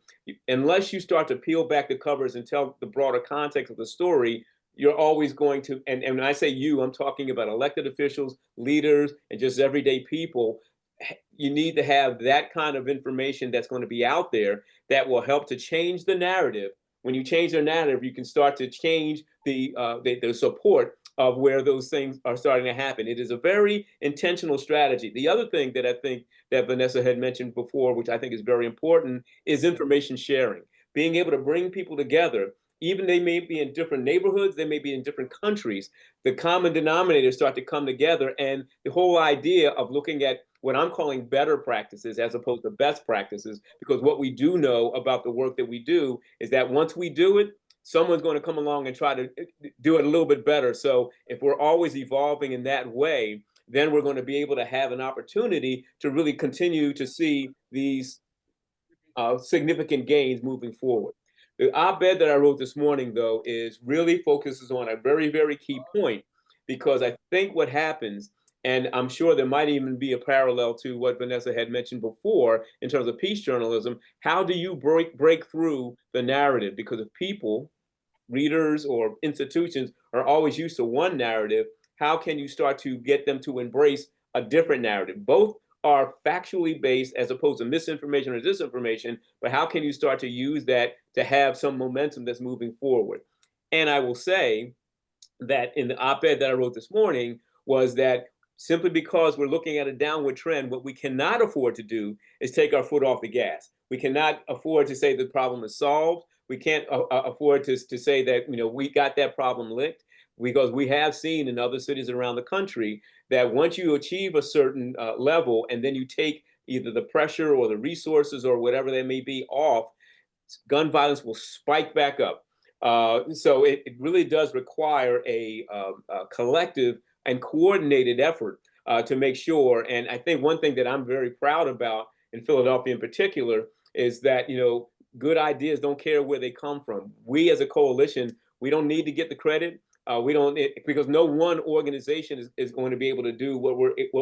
unless you start to peel back the covers and tell the broader context of the story, you're always going to, and when I say you, I'm talking about elected officials, leaders, and just everyday people. You need to have that kind of information that's going to be out there that will help to change the narrative. When you change the narrative, you can start to change the support of where those things are starting to happen. It is a very intentional strategy. The other thing that I think that Vanessa had mentioned before, which I think is very important, is information sharing. Being able to bring people together, even they may be in different neighborhoods, they may be in different countries, the common denominators start to come together, and the whole idea of looking at what I'm calling better practices as opposed to best practices, because what we do know about the work that we do is that once we do it, someone's going to come along and try to do it a little bit better. So if we're always evolving in that way, then we're going to be able to have an opportunity to really continue to see these significant gains moving forward. The op-ed that I wrote this morning, though, is really focuses on a very key point, because I think what happens, and I'm sure there might even be a parallel to what Vanessa had mentioned before in terms of peace journalism, how do you break through the narrative? Because if people, readers or institutions are always used to one narrative, how can you start to get them to embrace a different narrative? Both are factually based as opposed to misinformation or disinformation, but how can you start to use that to have some momentum that's moving forward? And I will say that in the op-ed that I wrote this morning was that simply because we're looking at a downward trend, what we cannot afford to do is take our foot off the gas. We cannot afford to say the problem is solved. We can't afford to say that, you know, we got that problem licked, because we have seen in other cities around the country that once you achieve a certain level and then you take either the pressure or the resources or whatever they may be off, gun violence will spike back up. So it really does require a collective and coordinated effort to make sure. And I think one thing that I'm very proud about in Philadelphia in particular is that, good ideas don't care where they come from. We as a coalition, we don't need to get the credit. We don't, because no one organization is going to be able to do what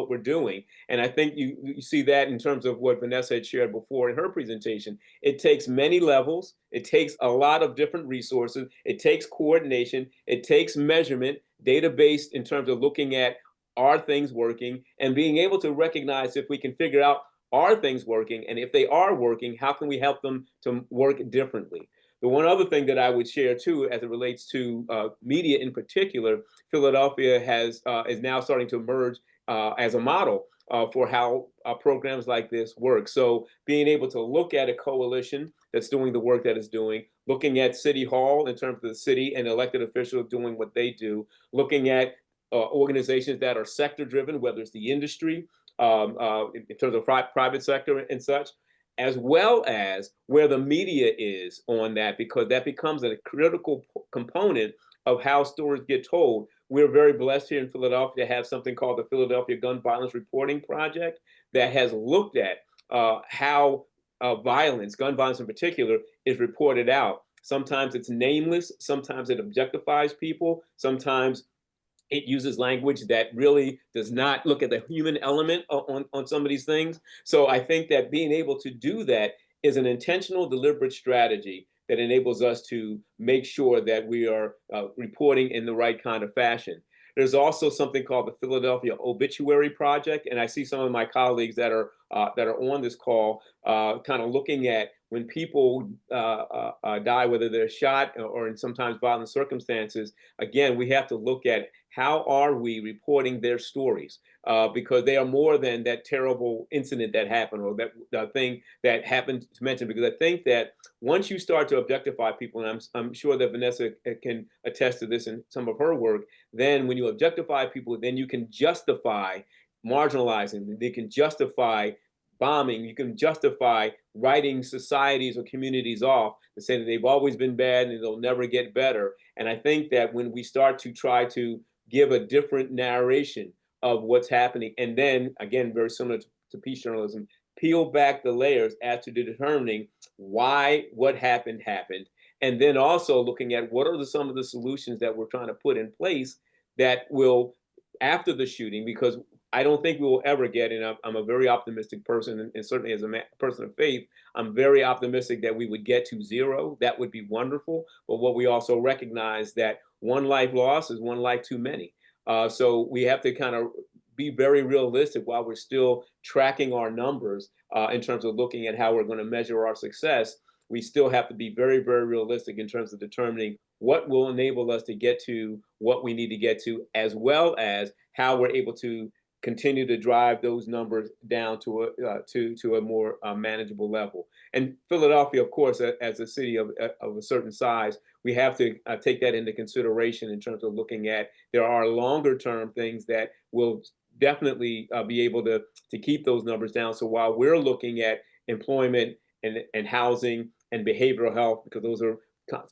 we're doing. And I think you see that in terms of what Vanessa had shared before in her presentation. It takes many levels. It takes a lot of different resources. It takes coordination. It takes measurement, data-based in terms of looking at, are things working, and being able to recognize if we can figure out, are things working, and if they are working, how can we help them to work differently? The one other thing that I would share too, as it relates to media in particular, Philadelphia is now starting to emerge as a model for how programs like this work. So being able to look at a coalition that's doing the work that it's doing, looking at City Hall in terms of the city and elected officials doing what they do, looking at organizations that are sector driven, whether it's the industry, in terms of private sector and such, as well as where the media is on that, because that becomes a critical component of how stories get told. We're very blessed here in Philadelphia to have something called the Philadelphia Gun Violence Reporting Project that has looked at how violence, gun violence in particular, is reported out. Sometimes it's nameless, sometimes it objectifies people, sometimes it uses language that really does not look at the human element on some of these things. So I think that being able to do that is an intentional, deliberate strategy that enables us to make sure that we are reporting in the right kind of fashion. There's also something called the Philadelphia Obituary Project, and I see some of my colleagues that are on this call kind of looking at when people die, whether they're shot or in sometimes violent circumstances. Again, we have to look at how are we reporting their stories, because they are more than that terrible incident that happened or that thing that happened to mention. Because I think that once you start to objectify people, and I'm sure that Vanessa can attest to this in some of her work, then when you objectify people, then you can justify marginalizing them. They can justify bombing. You can justify writing societies or communities off to say that they've always been bad and they'll never get better. And I think that when we start to try to give a different narration of what's happening, and then again, very similar to peace journalism, peel back the layers as to determining why what happened, and then also looking at what are some of the solutions that we're trying to put in place that will, after the shooting, because I don't think we will ever get, and I'm a very optimistic person, and certainly as a person of faith, I'm very optimistic that we would get to zero. That would be wonderful. But what we also recognize that one life lost is one life too many. So we have to kind of be very realistic while we're still tracking our numbers in terms of looking at how we're going to measure our success. We still have to be very, very realistic in terms of determining what will enable us to get to what we need to get to, as well as how we're able to continue to drive those numbers down to a more manageable level. And Philadelphia, of course, as a city of a certain size, we have to take that into consideration in terms of looking at, there are longer term things that will definitely be able to keep those numbers down. So while we're looking at employment and housing and behavioral health, because those are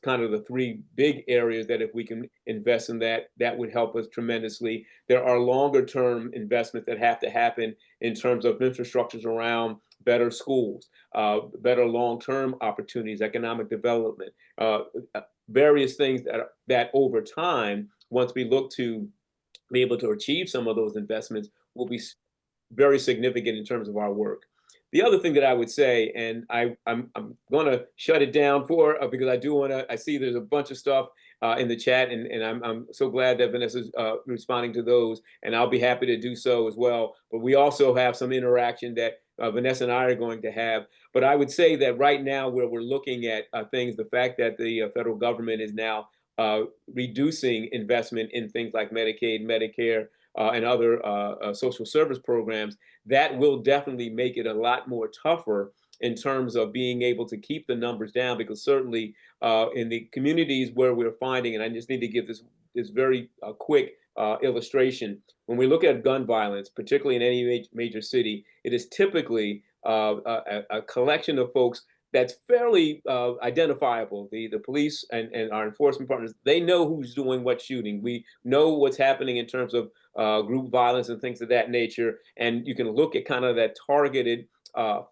kind of the three big areas that if we can invest in that would help us tremendously. There are longer term investments that have to happen in terms of infrastructures around better schools, better long-term opportunities, economic development, various things that over time, once we look to be able to achieve some of those investments, will be very significant in terms of our work. The other thing that I would say, and I'm going to shut it down for because I do want to. I see there's a bunch of stuff in the chat, and I'm so glad that Vanessa's responding to those, and I'll be happy to do so as well. But we also have some interaction that Vanessa and I are going to have. But I would say that right now, where we're looking at things, the fact that the federal government is now reducing investment in things like Medicaid, Medicare, and other social service programs, that will definitely make it a lot more tougher in terms of being able to keep the numbers down, because certainly in the communities where we're finding, and I just need to give this very quick illustration, when we look at gun violence, particularly in any major city, it is typically a collection of folks that's fairly identifiable. The police and our enforcement partners, they know who's doing what shooting. We know what's happening in terms of group violence and things of that nature. And you can look at kind of that targeted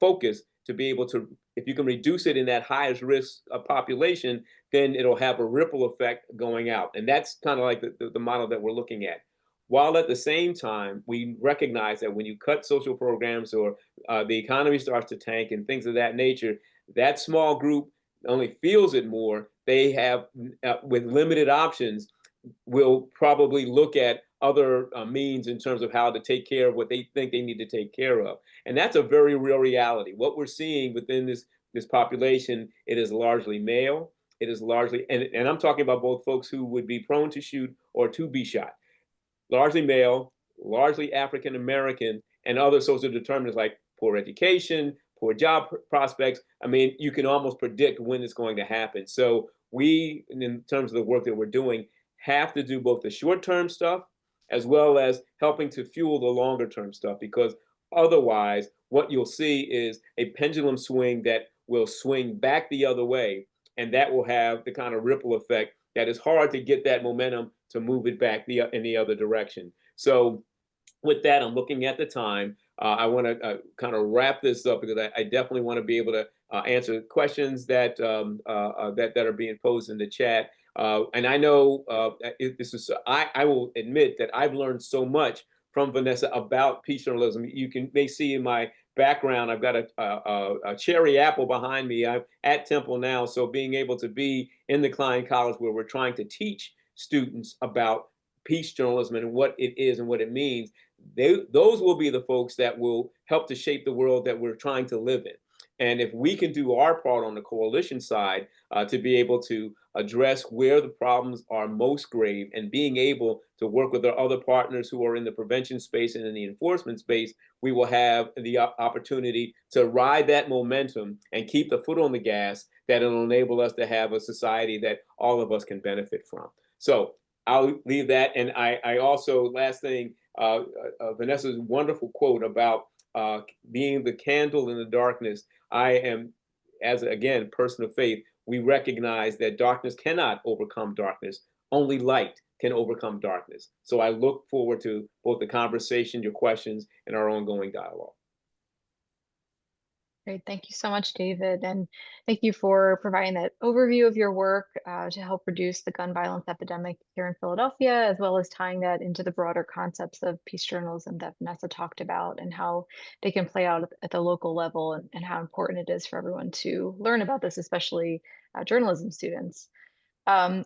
focus to be able to, if you can reduce it in that highest risk population, then it'll have a ripple effect going out. And that's kind of like the model that we're looking at. While at the same time, we recognize that when you cut social programs or the economy starts to tank and things of that nature, that small group only feels it more. They have, with limited options, will probably look at other means in terms of how to take care of what they think they need to take care of. And that's a very real reality. What we're seeing within this population, it is largely male. It is largely, and I'm talking about both folks who would be prone to shoot or to be shot. Largely male, largely African American, and other social determinants like poor education, poor job prospects. I mean, you can almost predict when it's going to happen. So we, in terms of the work that we're doing, have to do both the short-term stuff as well as helping to fuel the longer-term stuff, because otherwise what you'll see is a pendulum swing that will swing back the other way, and that will have the kind of ripple effect that is hard to get that momentum to move it back in the other direction. So with that, I'm looking at the time. I want to kind of wrap this up because I definitely want to be able to answer questions that that are being posed in the chat. And I know this is, I will admit that I've learned so much from Vanessa about peace journalism. You may see in my background, I've got a cherry apple behind me. I'm at Temple now, so being able to be in the Klein College where we're trying to teach students about peace journalism and what it is and what it means, those will be the folks that will help to shape the world that we're trying to live in. And if we can do our part on the coalition side to be able to address where the problems are most grave and being able to work with our other partners who are in the prevention space and in the enforcement space, we will have the opportunity to ride that momentum and keep the foot on the gas that will enable us to have a society that all of us can benefit from. So I'll leave that. And I also, last thing, Vanessa's wonderful quote about being the candle in the darkness. I am, as again, person of faith, we recognize that darkness cannot overcome darkness. Only light can overcome darkness. So I look forward to both the conversation, your questions, and our ongoing dialogue. Great. Thank you so much, David. And thank you for providing that overview of your work to help reduce the gun violence epidemic here in Philadelphia, as well as tying that into the broader concepts of peace journalism that Vanessa talked about and how they can play out at the local level and how important it is for everyone to learn about this, especially journalism students. I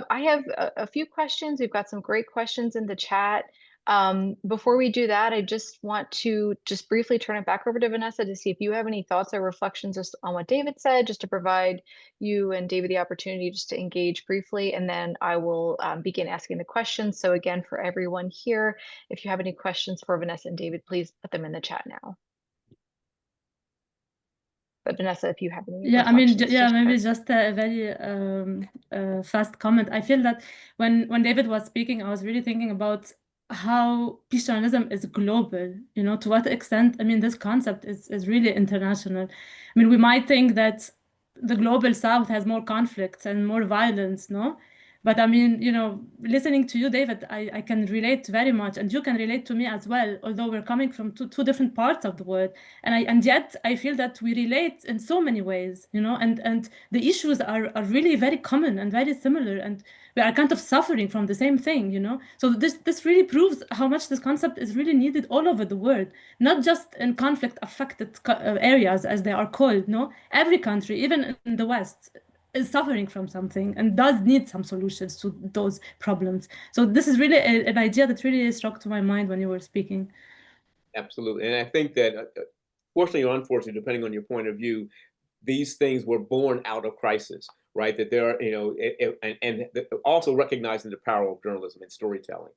have a few questions. We've got some great questions in the chat. Before we do that, I just want to briefly turn it back over to Vanessa to see if you have any thoughts or reflections just on what David said, just to provide you and David the opportunity just to engage briefly, and then I will begin asking the questions. So again, for everyone here, if you have any questions for Vanessa and David, please put them in the chat now. But Vanessa, if you have any maybe just a very fast comment. I feel that when David was speaking, I was really thinking about how peace journalism is global, to what extent, this concept is really international. We might think that the global south has more conflicts and more violence, no? But listening to you, David, I can relate very much, and you can relate to me as well, although we're coming from two different parts of the world. And yet I feel that we relate in so many ways, and the issues are really very common and very similar, and we are kind of suffering from the same thing, So this really proves how much this concept is really needed all over the world, not just in conflict affected areas, as they are called, no? Every country, even in the West, is suffering from something and does need some solutions to those problems. So this is really an idea that really struck to my mind when you were speaking. Absolutely. And I think that, fortunately or unfortunately, depending on your point of view, these things were born out of crisis, right? That there are, and also recognizing the power of journalism and storytelling.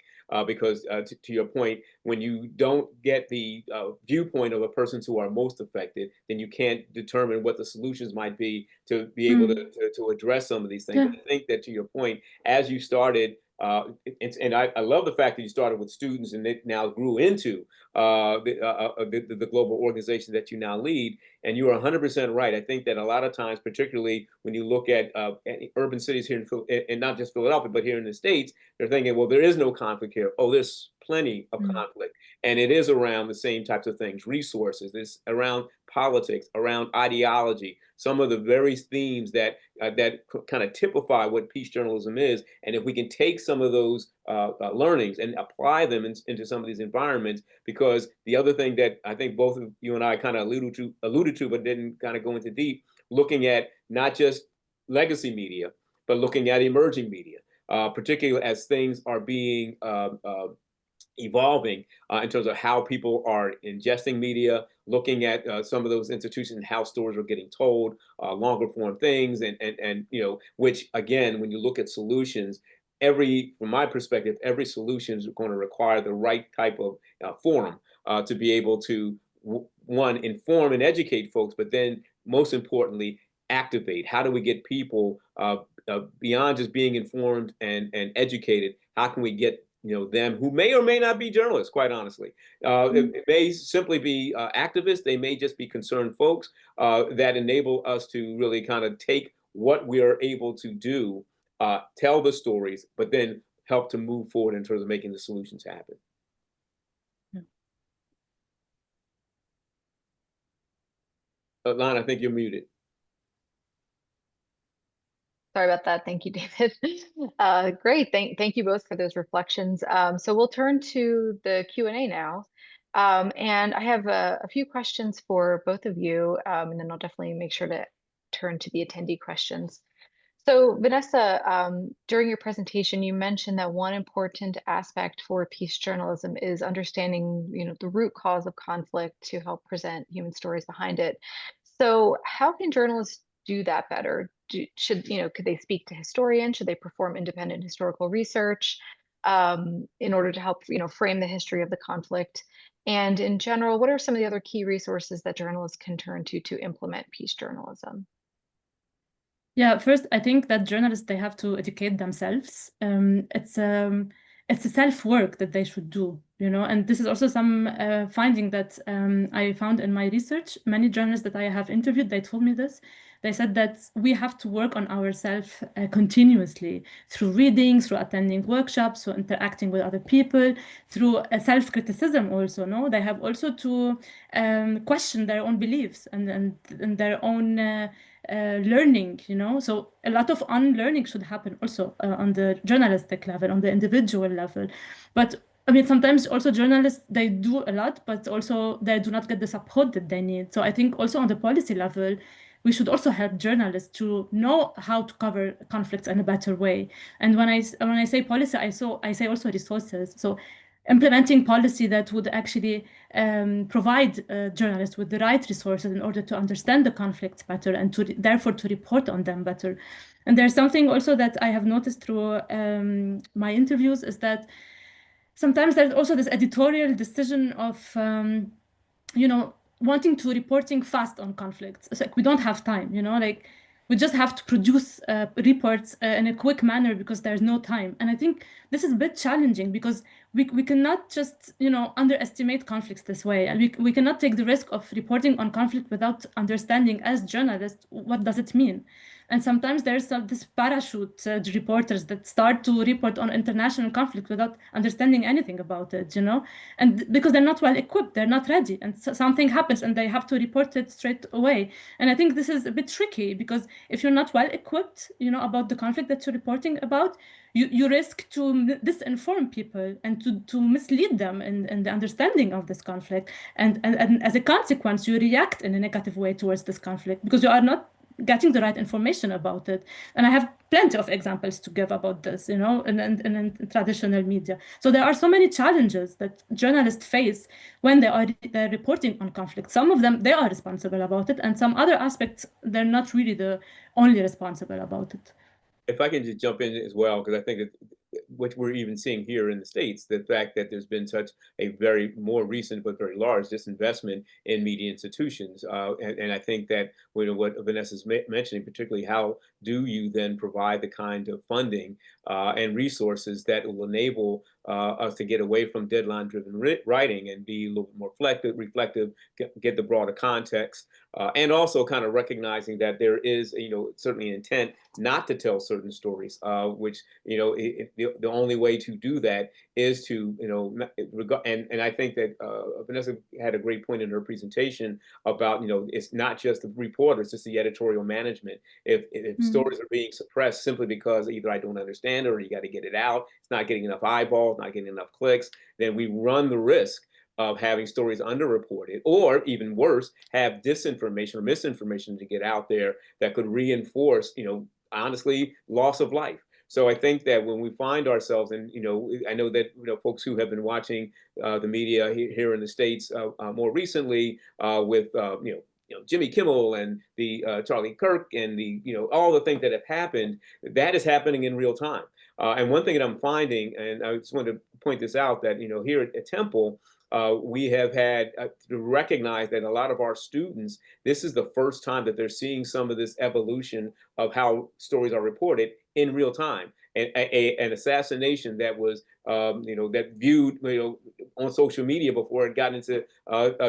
Because to your point, when you don't get the viewpoint of the persons who are most affected, then you can't determine what the solutions might be to be able to address some of these things. Yeah. I think that, to your point, as you started And I love the fact that you started with students and it now grew into the global organization that you now lead. And you are 100% right. I think that a lot of times, particularly when you look at urban cities here in not just Philadelphia, but here in the States, they're thinking, well, there is no conflict here. Oh, there's plenty of conflict. And it is around the same types of things, resources, it's around politics, around ideology, some of the very themes that kind of typify what peace journalism is. And if we can take some of those learnings and apply them into some of these environments, because the other thing that I think both of you and I kind of alluded to, but didn't kind of go into deep, looking at not just legacy media, but looking at emerging media, particularly as things are being evolving in terms of how people are ingesting media, looking at some of those institutions and how stories are getting told, longer form things, and which again, when you look at solutions, from my perspective, every solution is going to require the right type of forum to be able to one, inform and educate folks, but then most importantly, activate. How do we get people beyond just being informed and educated? How can we get them who may or may not be journalists, quite honestly. It may simply be activists. They may just be concerned folks that enable us to really kind of take what we are able to do, tell the stories, but then help to move forward in terms of making the solutions happen. Lana, I think you're muted. Sorry about that. Thank you, David. Great. Thank you both for those reflections. So we'll turn to the Q&A now. And I have a few questions for both of you, and then I'll definitely make sure to turn to the attendee questions. So Vanessa, during your presentation, you mentioned that one important aspect for peace journalism is understanding, the root cause of conflict to help present human stories behind it. So how can journalists do that better? Could they speak to historians? Should they perform independent historical research in order to help, frame the history of the conflict? And in general, what are some of the other key resources that journalists can turn to implement peace journalism? Yeah, first, I think that journalists, they have to educate themselves. It's a self-work that they should do, and this is also some finding that I found in my research. Many journalists that I have interviewed, they told me this. They said that we have to work on ourselves continuously through reading, through attending workshops, through interacting with other people, through self-criticism also, no? They have also to question their own beliefs and their own learning, so a lot of unlearning should happen also on the journalistic level, on the individual level. But I mean, sometimes also journalists, they do a lot, but also they do not get the support that they need. So I think also on the policy level, we should also help journalists to know how to cover conflicts in a better way. And when I say policy, I say also resources. So implementing policy that would actually provide journalists with the right resources in order to understand the conflicts better and therefore to report on them better. And there's something also that I have noticed through my interviews is that sometimes there's also this editorial decision of wanting to reporting fast on conflicts. It's like we don't have time, like we just have to produce reports in a quick manner because there's no time. And I think this is a bit challenging because we cannot just, underestimate conflicts this way. And we cannot take the risk of reporting on conflict without understanding as journalists, what does it mean? And sometimes there's this parachute reporters that start to report on international conflict without understanding anything about it, and because they're not well equipped, they're not ready, and something happens and they have to report it straight away. And I think this is a bit tricky because if you're not well equipped, about the conflict that you're reporting about, you risk to disinform people and to mislead them in the understanding of this conflict. And as a consequence, you react in a negative way towards this conflict because you are not getting the right information about it. And I have plenty of examples to give about this, in traditional media. So there are so many challenges that journalists face when they're reporting on conflict. Some of them, they are responsible about it, and some other aspects, they're not really the only responsible about it. If I can just jump in as well, because I think what we're even seeing here in the States, the fact that there's been such a very more recent but very large disinvestment in media institutions. And I think that what Vanessa's mentioning, particularly how do you then provide the kind of funding and resources that will enable us to get away from deadline-driven writing and be a little bit more reflective, get the broader context, and also kind of recognizing that there is, certainly an intent not to tell certain stories, which, the only way to do that is to, and I think that Vanessa had a great point in her presentation about, it's not just the reporters, it's the editorial management. If stories are being suppressed simply because either I don't understand it or you got to get it out, it's not getting enough eyeballs, not getting enough clicks, then we run the risk of having stories underreported, or even worse, have disinformation or misinformation to get out there that could reinforce, honestly, loss of life. So I think that when we find ourselves, and I know that folks who have been watching the media here in the States more recently with Jimmy Kimmel and the Charlie Kirk and the all the things that have happened, that is happening in real time. And one thing that I'm finding, and I just want to point this out, that here at Temple, we have had to recognize that a lot of our students, this is the first time that they're seeing some of this evolution of how stories are reported in real time. And an assassination that was, that viewed, on social media before it got into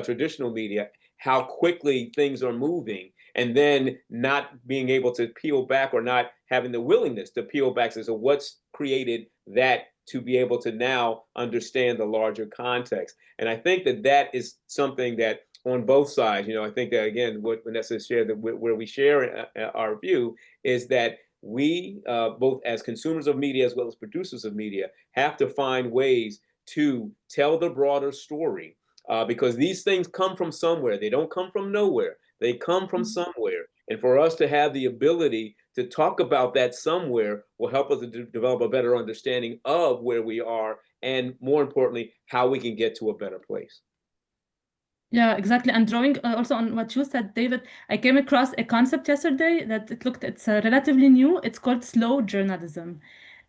traditional media, how quickly things are moving, and then not being able to peel back or not having the willingness to peel back. So what's created that to be able to now understand the larger context? And I think that that is something that on both sides, I think that, again, what Vanessa shared, that where we share our view is that we, both as consumers of media as well as producers of media, have to find ways to tell the broader story, because these things come from somewhere. They don't come from nowhere. They come from somewhere. And for us to have the ability to talk about that somewhere will help us to develop a better understanding of where we are, and more importantly, how we can get to a better place. Yeah, exactly. And drawing also on what you said, David, I came across a concept yesterday that it's relatively new. It's called slow journalism,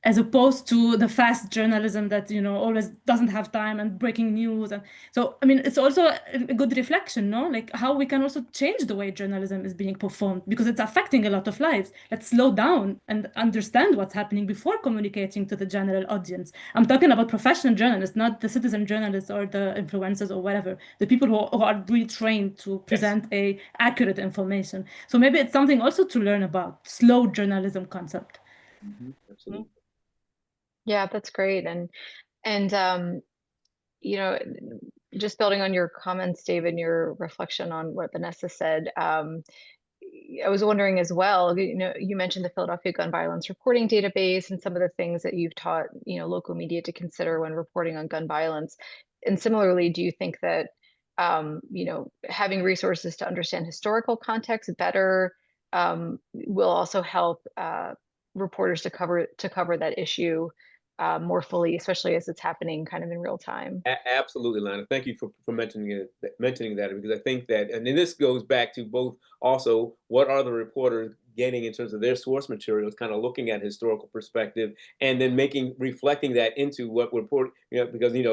as opposed to the fast journalism that, always doesn't have time and breaking news. And so, I mean, it's also a good reflection, no? Like how we can also change the way journalism is being performed, because it's affecting a lot of lives. Let's slow down and understand what's happening before communicating to the general audience. I'm talking about professional journalists, not the citizen journalists or the influencers or whatever, the people who are really trained to present a accurate information. So maybe it's something also to learn about, slow journalism concept. Absolutely. Yeah, that's great. And just building on your comments, David, and your reflection on what Vanessa said, I was wondering as well, you mentioned the Philadelphia Gun Violence Reporting Database and some of the things that you've taught, local media to consider when reporting on gun violence. And similarly, do you think that, having resources to understand historical context better will also help reporters to cover that issue more fully, especially as it's happening kind of in real time? Absolutely, Lana. Thank you for mentioning that, because I think that, and then this goes back to both also what are the reporters getting in terms of their source materials, kind of looking at historical perspective, and then reflecting that into what we're reporting, because the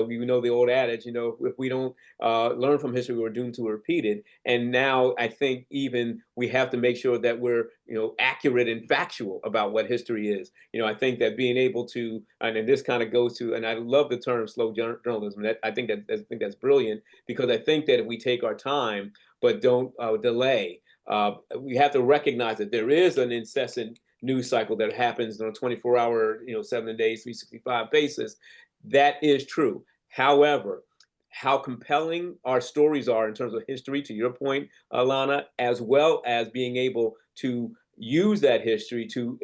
old adage, if we don't learn from history, we're doomed to repeat it. And now I think even we have to make sure that we're accurate and factual about what history is. I think that being able to, and this kind of goes to, and I love the term slow journalism. I think that's brilliant, because I think that if we take our time but don't delay, we have to recognize that there is an incessant news cycle that happens on a 24-hour, 7 days, 365 basis. That is true. However, how compelling our stories are in terms of history, to your point, Lana, as well as being able to use that history to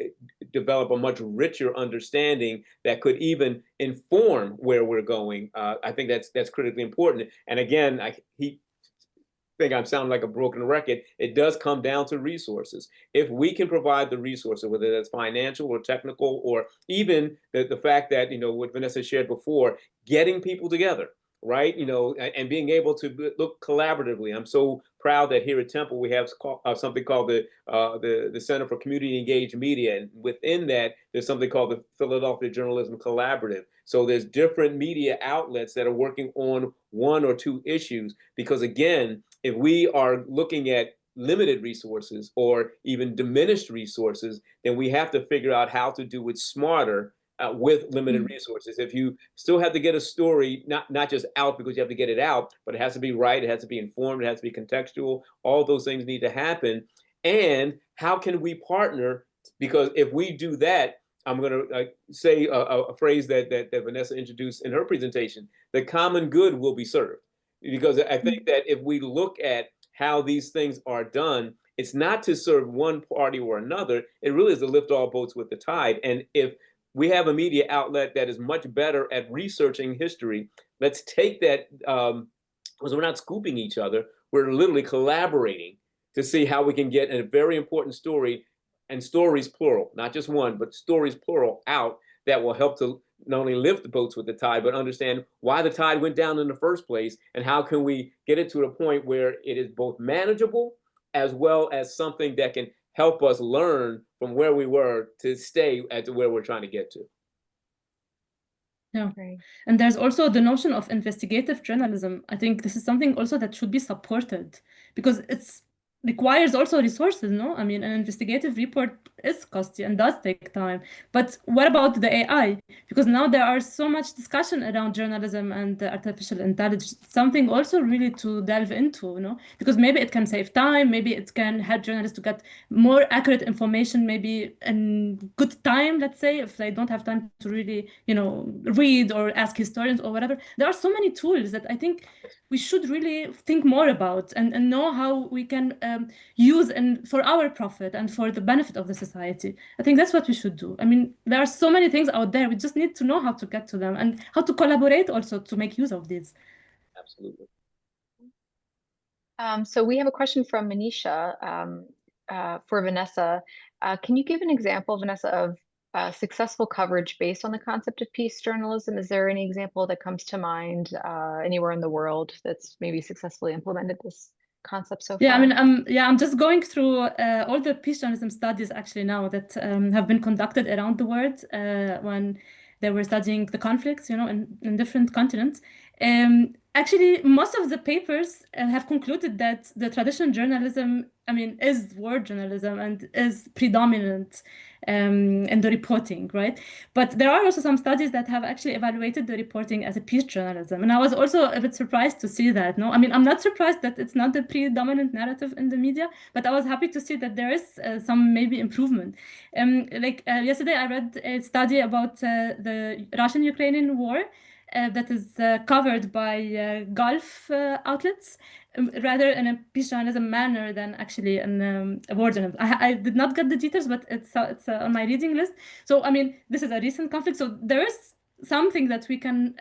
develop a much richer understanding that could even inform where we're going. I think that's critically important. And again, I think I'm sounding like a broken record. It does come down to resources. If we can provide the resources, whether that's financial or technical, or even the fact that, what Vanessa shared before, getting people together. right? And being able to look collaboratively. I'm so proud that here at Temple we have something called the Center for Community Engaged Media, and within that there's something called the Philadelphia Journalism Collaborative. So there's different media outlets that are working on one or two issues, because again, if we are looking at limited resources or even diminished resources, then we have to figure out how to do it smarter with limited resources. If you still have to get a story, not just out because you have to get it out, but it has to be right, it has to be informed, it has to be contextual, all those things need to happen. And how can we partner? Because if we do that, I'm going to say a phrase that Vanessa introduced in her presentation, the common good will be served. Because I think that if we look at how these things are done, it's not to serve one party or another. It really is to lift all boats with the tide. And if we have a media outlet that is much better at researching history, let's take that, because we're not scooping each other, we're literally collaborating to see how we can get a very important story, and stories plural, not just one, but stories plural out, that will help to not only lift the boats with the tide, but understand why the tide went down in the first place, and how can we get it to a point where it is both manageable as well as something that can help us learn from where we were to stay at where we're trying to get to. Yeah. Right. And there's also the notion of investigative journalism. I think this is something also that should be supported, because it's requires also resources, no? I mean, an investigative report is costly and does take time. But what about the AI? Because now there are so much discussion around journalism and artificial intelligence, something also really to delve into, you know? Because maybe it can save time, maybe it can help journalists to get more accurate information, maybe in good time, let's say, if they don't have time to really, read or ask historians or whatever. There are so many tools that I think we should really think more about and know how we can use and for our profit and for the benefit of the society. I think that's what we should do. I mean, there are so many things out there. We just need to know how to get to them and how to collaborate also to make use of these. Absolutely. So we have a question from Manisha for Vanessa. Can you give an example, Vanessa, of successful coverage based on the concept of peace journalism? Is there any example that comes to mind anywhere in the world that's maybe successfully implemented this concept so far? Yeah, I mean, I'm just going through all the peace journalism studies actually now that have been conducted around the world when they were studying the conflicts, in different continents. Actually, most of the papers have concluded that the traditional journalism, I mean, is war journalism and is predominant in the reporting, right? But there are also some studies that have actually evaluated the reporting as a peace journalism. And I was also a bit surprised to see that, no? I mean, I'm not surprised that it's not the predominant narrative in the media, but I was happy to see that there is some maybe improvement. Yesterday, I read a study about the Russian-Ukrainian war that is covered by Gulf outlets, rather in a peace journalism manner than actually in a war journalism. I did not get the details, but it's on my reading list. So, I mean, this is a recent conflict. So there is something that we can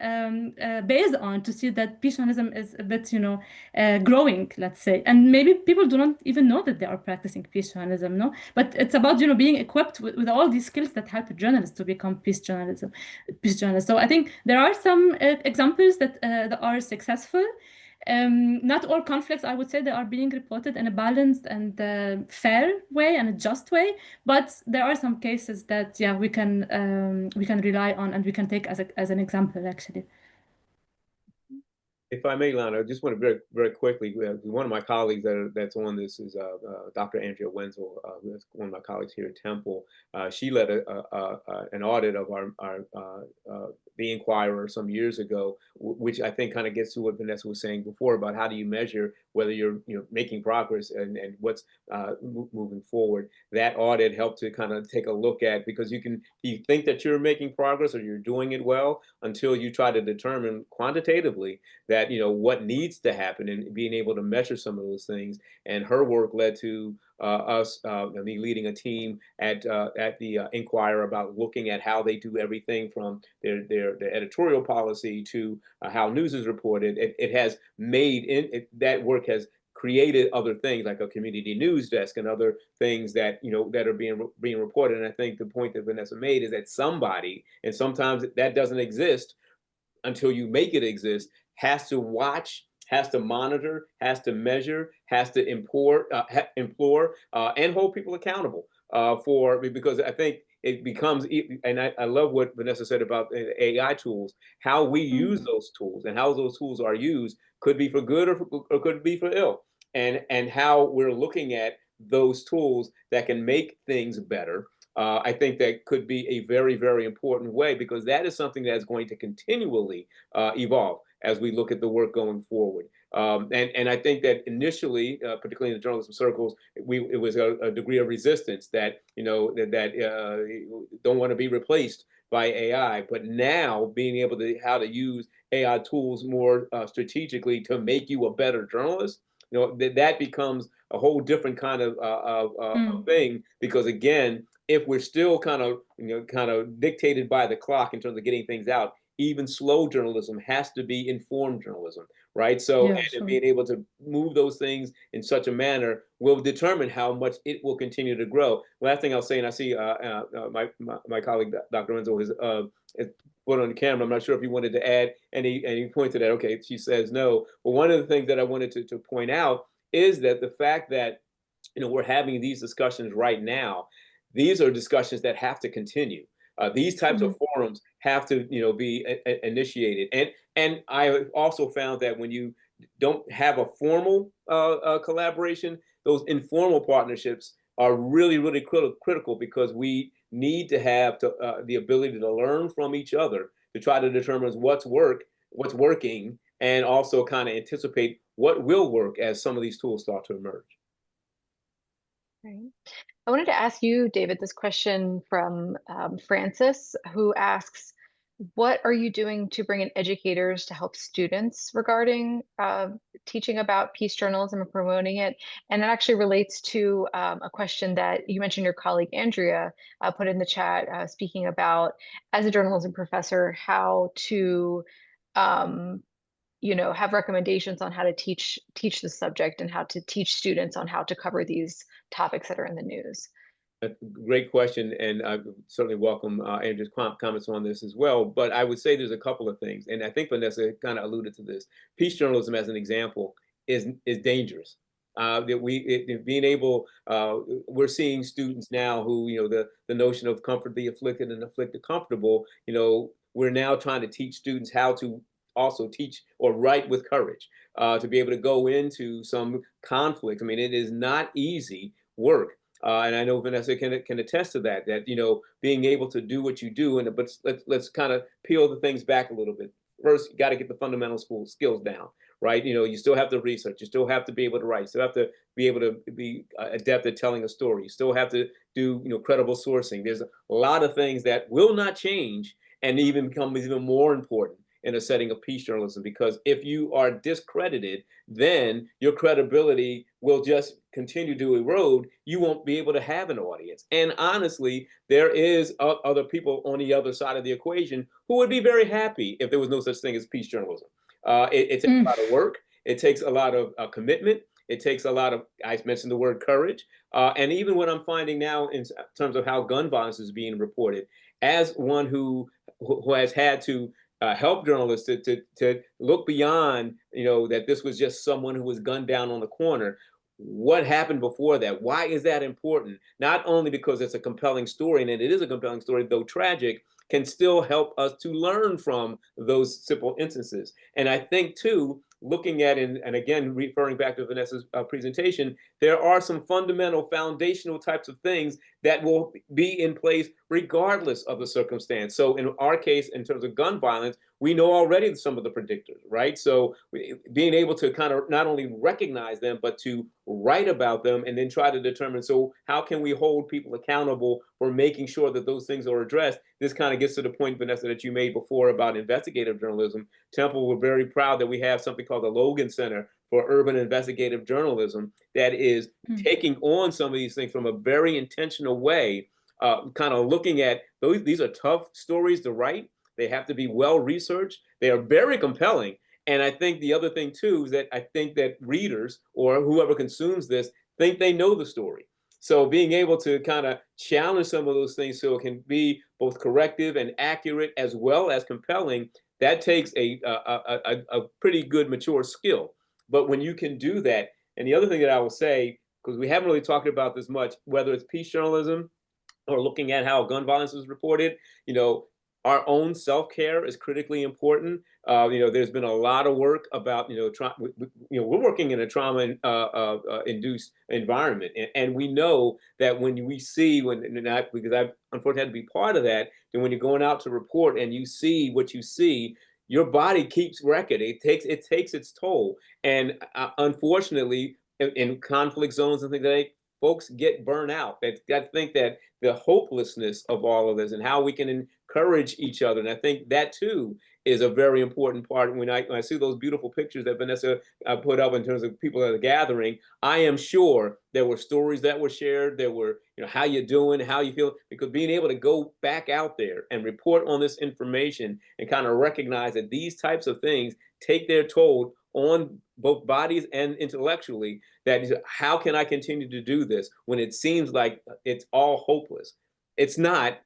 base on to see that peace journalism is a bit, growing, let's say. And maybe people do not even know that they are practicing peace journalism, no? But it's about, being equipped with all these skills that help journalists to become peace journalists. So I think there are some examples that are successful. Not all conflicts, I would say, they are being reported in a balanced and fair way and a just way, but there are some cases that we can rely on and we can take as an example actually. If I may, Lana, I just want to very, very quickly, one of my colleagues that's on this is Dr. Andrea Wenzel, who is one of my colleagues here at Temple. She led an audit of our the Inquirer some years ago, which I think kind of gets to what Vanessa was saying before about how do you measure whether you're making progress and what's moving forward. That audit helped to kind of take a look at, because you think that you're making progress or you're doing it well until you try to determine quantitatively that what needs to happen and being able to measure some of those things. And her work led to me leading a team at the Inquirer about looking at how they do everything from their editorial policy to how news is reported. It has made that work has created other things like a community news desk and other things that that are being reported. And I think the point that Vanessa made is that somebody, and sometimes that doesn't exist until you make it exist, has to watch, has to monitor, has to measure, has to implore, and hold people accountable because I think it becomes, and I love what Vanessa said about AI tools, how we use those tools and how those tools are used could be for good or could be for ill. And how we're looking at those tools that can make things better. I think that could be a very, very important way, because that is something that's going to continually evolve as we look at the work going forward. And I think that initially, particularly in the journalism circles, it was a degree of resistance that, don't want to be replaced by AI. But now being able to how to use AI tools more strategically to make you a better journalist, that becomes a whole different kind of thing. Because again, if we're still kind of dictated by the clock in terms of getting things out, even slow journalism has to be informed journalism, right? So, Yeah, and sure. being able to move those things in such a manner will determine how much it will continue to grow. Last thing I'll say, and I see my colleague, Dr. Renzo, is put on the camera. I'm not sure if you wanted to add any point to that. Okay, she says no. But one of the things that I wanted to point out is that the fact that, we're having these discussions right now, these are discussions that have to continue. These types of forums have to, be initiated. And I also found that when you don't have a formal collaboration, those informal partnerships are really, really critical, because we need to have the ability to learn from each other to try to determine what's working, and also kind of anticipate what will work as some of these tools start to emerge. Right. I wanted to ask you, David, this question from Francis, who asks, what are you doing to bring in educators to help students regarding teaching about peace journalism and promoting it? And it actually relates to a question that you mentioned your colleague Andrea put in the chat, speaking about, as a journalism professor, how to have recommendations on how to teach the subject and how to teach students on how to cover these topics that are in the news. Great question, and I certainly welcome Andrew's comments on this as well. But I would say there's a couple of things, and I think Vanessa kind of alluded to this. Peace journalism, as an example, is dangerous. Being able, we're seeing students now who, the notion of comfort the afflicted and afflict the comfortable. We're now trying to teach students how to also teach or write with courage, to be able to go into some conflict. I mean, it is not easy work. And I know Vanessa can attest to that, being able to do what you do. But let's kind of peel the things back a little bit. First, you got to get the fundamental skills down, right? You still have to research. You still have to be able to write. You still have to be able to be adept at telling a story. You still have to do, credible sourcing. There's a lot of things that will not change, and even become even more important in a setting of peace journalism, because if you are discredited, then your credibility will just continue to erode. You won't be able to have an audience. And honestly, there is other people on the other side of the equation who would be very happy if there was no such thing as peace journalism. It takes a lot of work. It takes a lot of commitment. It takes a lot of, I mentioned the word courage. And even what I'm finding now in terms of how gun violence is being reported, as one who has had to help journalists to look beyond, that this was just someone who was gunned down on the corner. What happened before that? Why is that important? Not only because it's a compelling story, and it is a compelling story, though tragic, can still help us to learn from those simple instances. And I think, too, looking at, and again, referring back to Vanessa's presentation, there are some fundamental foundational types of things that will be in place regardless of the circumstance. So in our case, in terms of gun violence, we know already some of the predictors, right? So being able to kind of not only recognize them, but to write about them and then try to determine, so how can we hold people accountable for making sure that those things are addressed? This kind of gets to the point, Vanessa, that you made before about investigative journalism. Temple, we're very proud that we have something called the Logan Center for Urban Investigative Journalism that is taking on some of these things from a very intentional way, kind of looking at these are tough stories to write. They have to be well researched. They are very compelling. And I think the other thing, too, is that I think that readers or whoever consumes this think they know the story. So being able to kind of challenge some of those things so it can be both corrective and accurate as well as compelling, that takes a pretty good mature skill. But when you can do that, and the other thing that I will say, because we haven't really talked about this much, whether it's peace journalism or looking at how gun violence is reported, our own self-care is critically important. There's been a lot of work about, we're working in a trauma induced environment. And we know that when we see, because I've unfortunately had to be part of that, and when you're going out to report and you see what you see, your body keeps record. It takes its toll. And unfortunately, in conflict zones and things like that, folks get burnt out. I think that the hopelessness of all of this and how we can encourage each other. And I think that too is a very important part. When I see those beautiful pictures that Vanessa put up in terms of people at the gathering, I am sure there were stories that were shared. There were, how you doing, how you feel, because being able to go back out there and report on this information and kind of recognize that these types of things take their toll on both bodies and intellectually, that how can I continue to do this when it seems like it's all hopeless? It's not,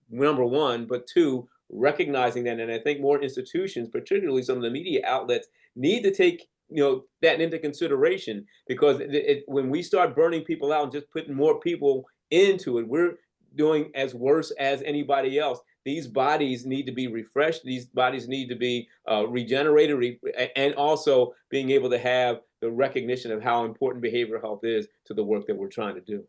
number one, but two, recognizing that. And I think more institutions, particularly some of the media outlets, need to take that into consideration, because when we start burning people out and just putting more people into it, we're doing as worse as anybody else. These bodies need to be refreshed. These bodies need to be regenerated, and also being able to have the recognition of how important behavioral health is to the work that we're trying to do.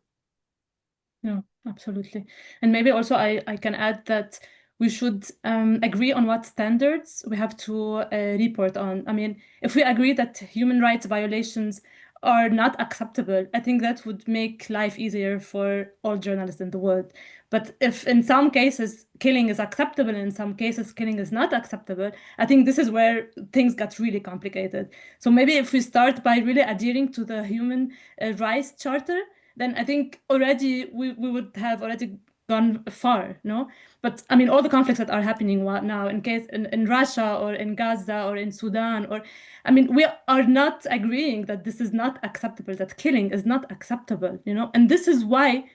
Yeah, absolutely. And maybe also I can add that we should agree on what standards we have to report on. I mean, if we agree that human rights violations are not acceptable, I think that would make life easier for all journalists in the world. But if in some cases killing is acceptable and in some cases killing is not acceptable, I think this is where things got really complicated. So maybe if we start by really adhering to the Human Rights Charter, then I think already we would have already gone far, no? But I mean, all the conflicts that are happening now, in Russia or in Gaza or in Sudan, I mean, we are not agreeing that this is not acceptable, that killing is not acceptable, and this is why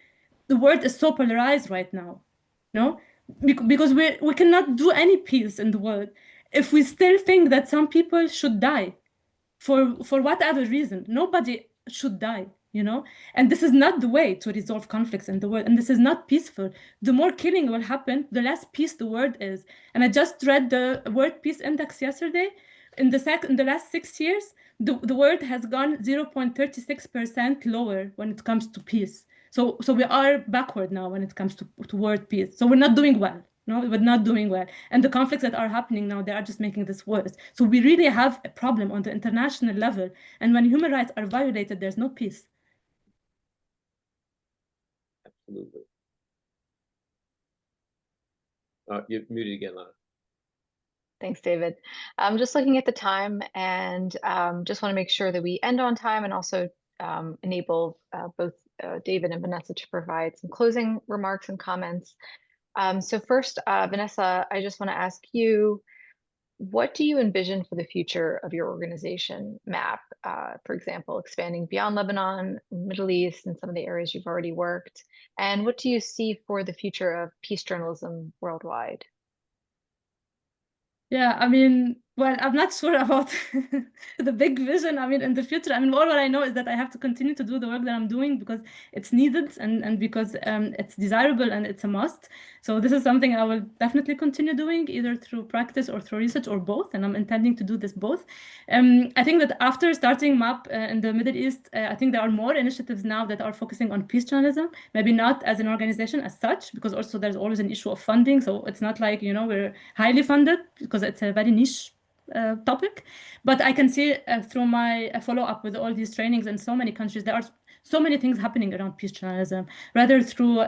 the world is so polarized right now, because we cannot do any peace in the world if we still think that some people should die for whatever reason. Nobody should die, and this is not the way to resolve conflicts in the world, and this is not peaceful. The more killing will happen, the less peace the world is. And I just read the World Peace Index yesterday. In the last 6 years, the world has gone 0.36% lower when it comes to peace. So we are backward now when it comes to world peace. So we're not doing well. No, we're not doing well. And the conflicts that are happening now, they are just making this worse. So we really have a problem on the international level. And when human rights are violated, there's no peace. Absolutely. You're muted again, Lana. Thanks, David. I'm just looking at the time, and just want to make sure that we end on time and also enable both David and Vanessa to provide some closing remarks and comments. So first, Vanessa, I just want to ask you, what do you envision for the future of your organization, MAP? For example, expanding beyond Lebanon, Middle East, and some of the areas you've already worked. And what do you see for the future of peace journalism worldwide? Yeah, I mean, well, I'm not sure about the big vision. I mean, in the future, I mean, all what I know is that I have to continue to do the work that I'm doing because it's needed and because it's desirable and it's a must. So this is something I will definitely continue doing, either through practice or through research or both. And I'm intending to do this both. I think that after starting MAP in the Middle East, I think there are more initiatives now that are focusing on peace journalism, maybe not as an organization as such, because also there's always an issue of funding. So it's not like, we're highly funded because it's a very niche topic. But I can see through my follow-up with all these trainings in so many countries, there are so many things happening around peace journalism, whether through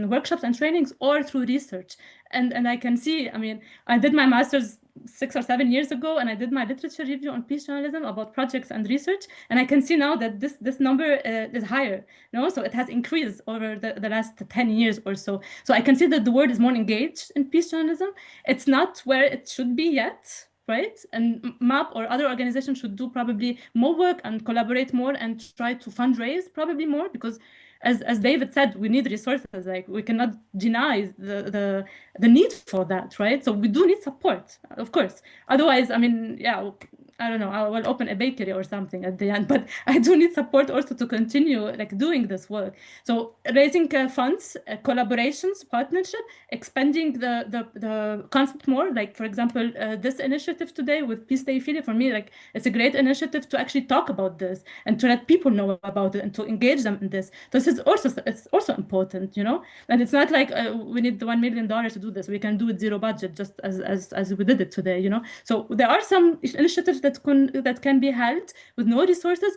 workshops and trainings or through research. And I can see, I mean, I did my master's 6 or 7 years ago, and I did my literature review on peace journalism about projects and research, and I can see now that this number is higher. So it has increased over the last 10 years or so. So I can see that the world is more engaged in peace journalism. It's not where it should be yet, right? And MAP or other organizations should do probably more work and collaborate more and try to fundraise probably more, because as David said, we need resources. Like, we cannot deny the need for that, right? So we do need support, of course. Otherwise, I mean, yeah, I don't know, I will open a bakery or something at the end, but I do need support also to continue like doing this work. So raising funds, collaborations, partnership, expanding the concept more. Like, for example, this initiative today with Peace Day Philly, for me, like, it's a great initiative to actually talk about this and to let people know about it and to engage them in this. This is also, it's also important, you know. And it's not like we need the $1 million to do this. We can do it zero budget, just as we did it today, you know. So there are some initiatives that can be held with no resources,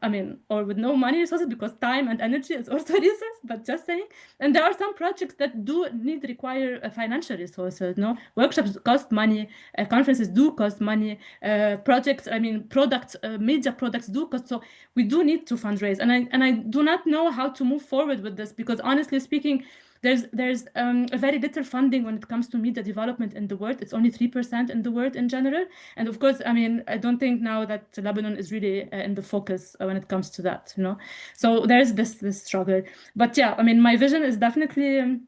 I mean, or with no money resources, because time and energy is also a resource, but just saying. And there are some projects that do require financial resources, no? Workshops cost money, conferences do cost money, projects, I mean, products, media products do cost. So we do need to fundraise. And I do not know how to move forward with this, because honestly speaking, there's a very little funding when it comes to media development in the world. It's only 3% in the world in general. And of course, I mean, I don't think now that Lebanon is really in the focus when it comes to that, you know. So there's this struggle. But yeah, I mean, my vision is definitely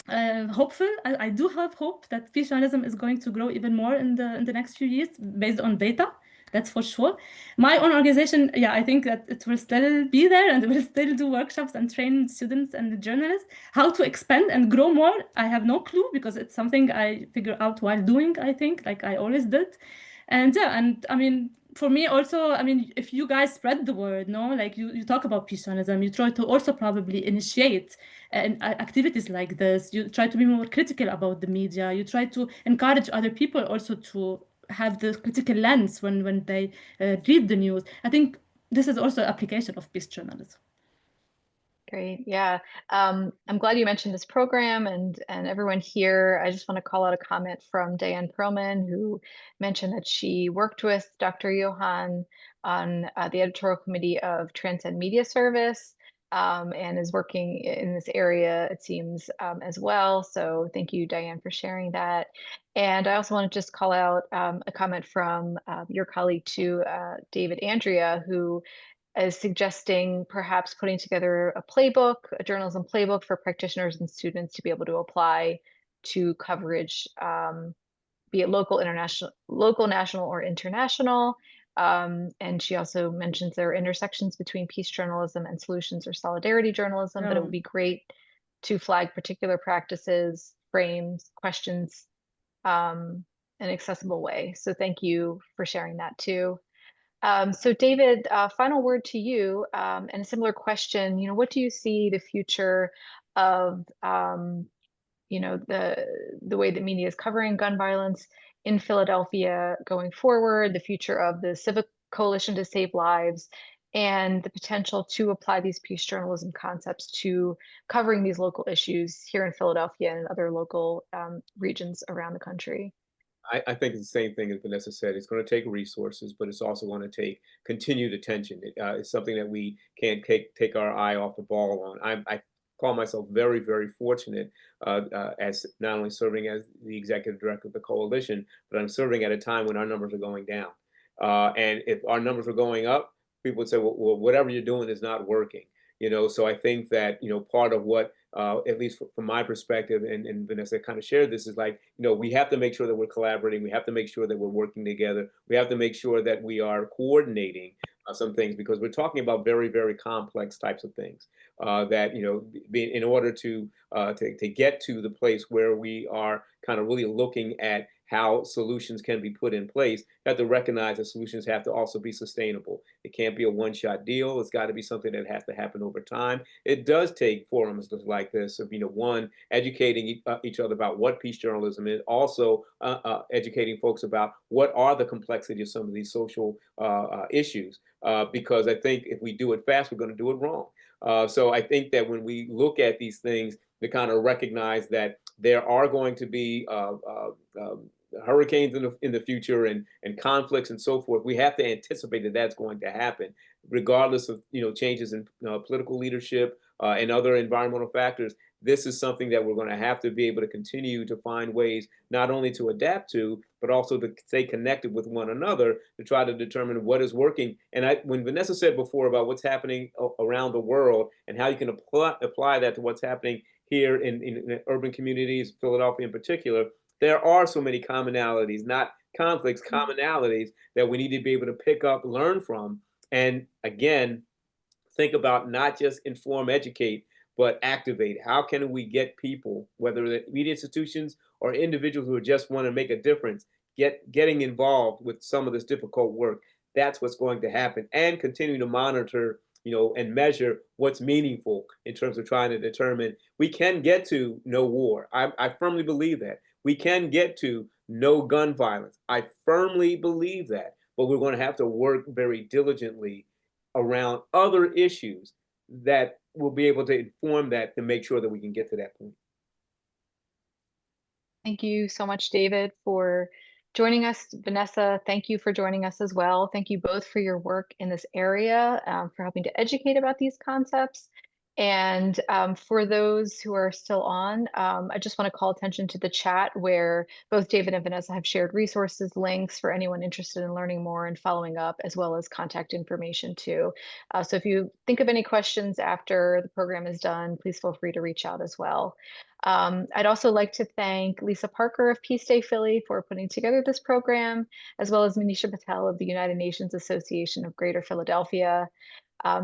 hopeful. I do have hope that peace journalism is going to grow even more in the next few years based on data. That's for sure. My own organization, yeah, I think that it will still be there and will still do workshops and train students and journalists how to expand and grow more. I have no clue, because it's something I figure out while doing, I think, like I always did. And yeah, and I mean, for me also, I mean, if you guys spread the word, no, like you talk about peace journalism, you try to also probably initiate activities like this. You try to be more critical about the media. You try to encourage other people also to have the critical lens when they read the news. I think this is also application of peace journalism. Great. Yeah. I'm glad you mentioned this program and everyone here. I just want to call out a comment from Diane Perlman, who mentioned that she worked with Dr. Johan on the editorial committee of Transcend Media Service, and is working in this area, it seems, as well. So thank you, Diane, for sharing that. And I also want to just call out a comment from your colleague too, David Andrea, who is suggesting perhaps putting together a playbook, a journalism playbook for practitioners and students to be able to apply to coverage, be it local, national, or international. And she also mentions there are intersections between peace journalism and solutions or solidarity journalism, but it would be great to flag particular practices, frames, questions in an accessible way. So thank you for sharing that too. So David, final word to you, and a similar question, you know, what do you see the future of, you know, the way that media is covering gun violence in Philadelphia going forward, the future of the Civic Coalition to Save Lives, and the potential to apply these peace journalism concepts to covering these local issues here in Philadelphia and other local regions around the country? I think it's the same thing as Vanessa said. It's going to take resources, but it's also going to take continued attention. It's something that we can't take our eye off the ball on. I call myself very, very fortunate as not only serving as the executive director of the coalition, but I'm serving at a time when our numbers are going down. And if our numbers are going up, people would say, well, whatever you're doing is not working. You know, so I think that, you know, part of what, at least from my perspective, and Vanessa kind of shared this, is like, you know, we have to make sure that we're collaborating. We have to make sure that we're working together. We have to make sure that we are coordinating some things, because we're talking about very, very complex types of things that, you know, in order to get to the place where we are kind of really looking at how solutions can be put in place, you have to recognize that solutions have to also be sustainable. It can't be a one-shot deal. It's got to be something that has to happen over time. It does take forums like this of, you know, one, educating each other about what peace journalism is, also educating folks about what are the complexity of some of these social issues, because I think if we do it fast, we're going to do it wrong. So I think that when we look at these things, to kind of recognize that there are going to be hurricanes in the future and conflicts and so forth, we have to anticipate that that's going to happen, regardless of, you know, changes in political leadership and other environmental factors. this is something that we're going to have to be able to continue to find ways not only to adapt to, but also to stay connected with one another to try to determine what is working. And when Vanessa said before about what's happening around the world and how you can apply that to what's happening here in urban communities, Philadelphia in particular, there are so many commonalities, not conflicts, commonalities that we need to be able to pick up, learn from, and again, think about not just inform, educate, but activate. How can we get people, whether they're media institutions or individuals who just want to make a difference, getting involved with some of this difficult work? That's what's going to happen, and continue to monitor, and measure what's meaningful in terms of trying to determine we can get to no war. I firmly believe that. We can get to no gun violence. I firmly believe that, but we're going to have to work very diligently around other issues that will be able to inform that to make sure that we can get to that point. Thank you so much, David, for joining us. Vanessa, thank you for joining us as well. Thank you both for your work in this area, for helping to educate about these concepts. And for those who are still on, I just want to call attention to the chat where both David and Vanessa have shared resources, links for anyone interested in learning more and following up, as well as contact information too. So if you think of any questions after the program is done, please feel free to reach out as well. I'd also like to thank Lisa Parker of Peace Day Philly for putting together this program, as well as Manisha Patel of the United Nations Association of Greater Philadelphia.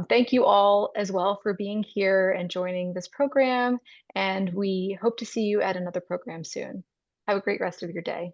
Thank you all as well for being here and joining this program, and we hope to see you at another program soon. Have a great rest of your day.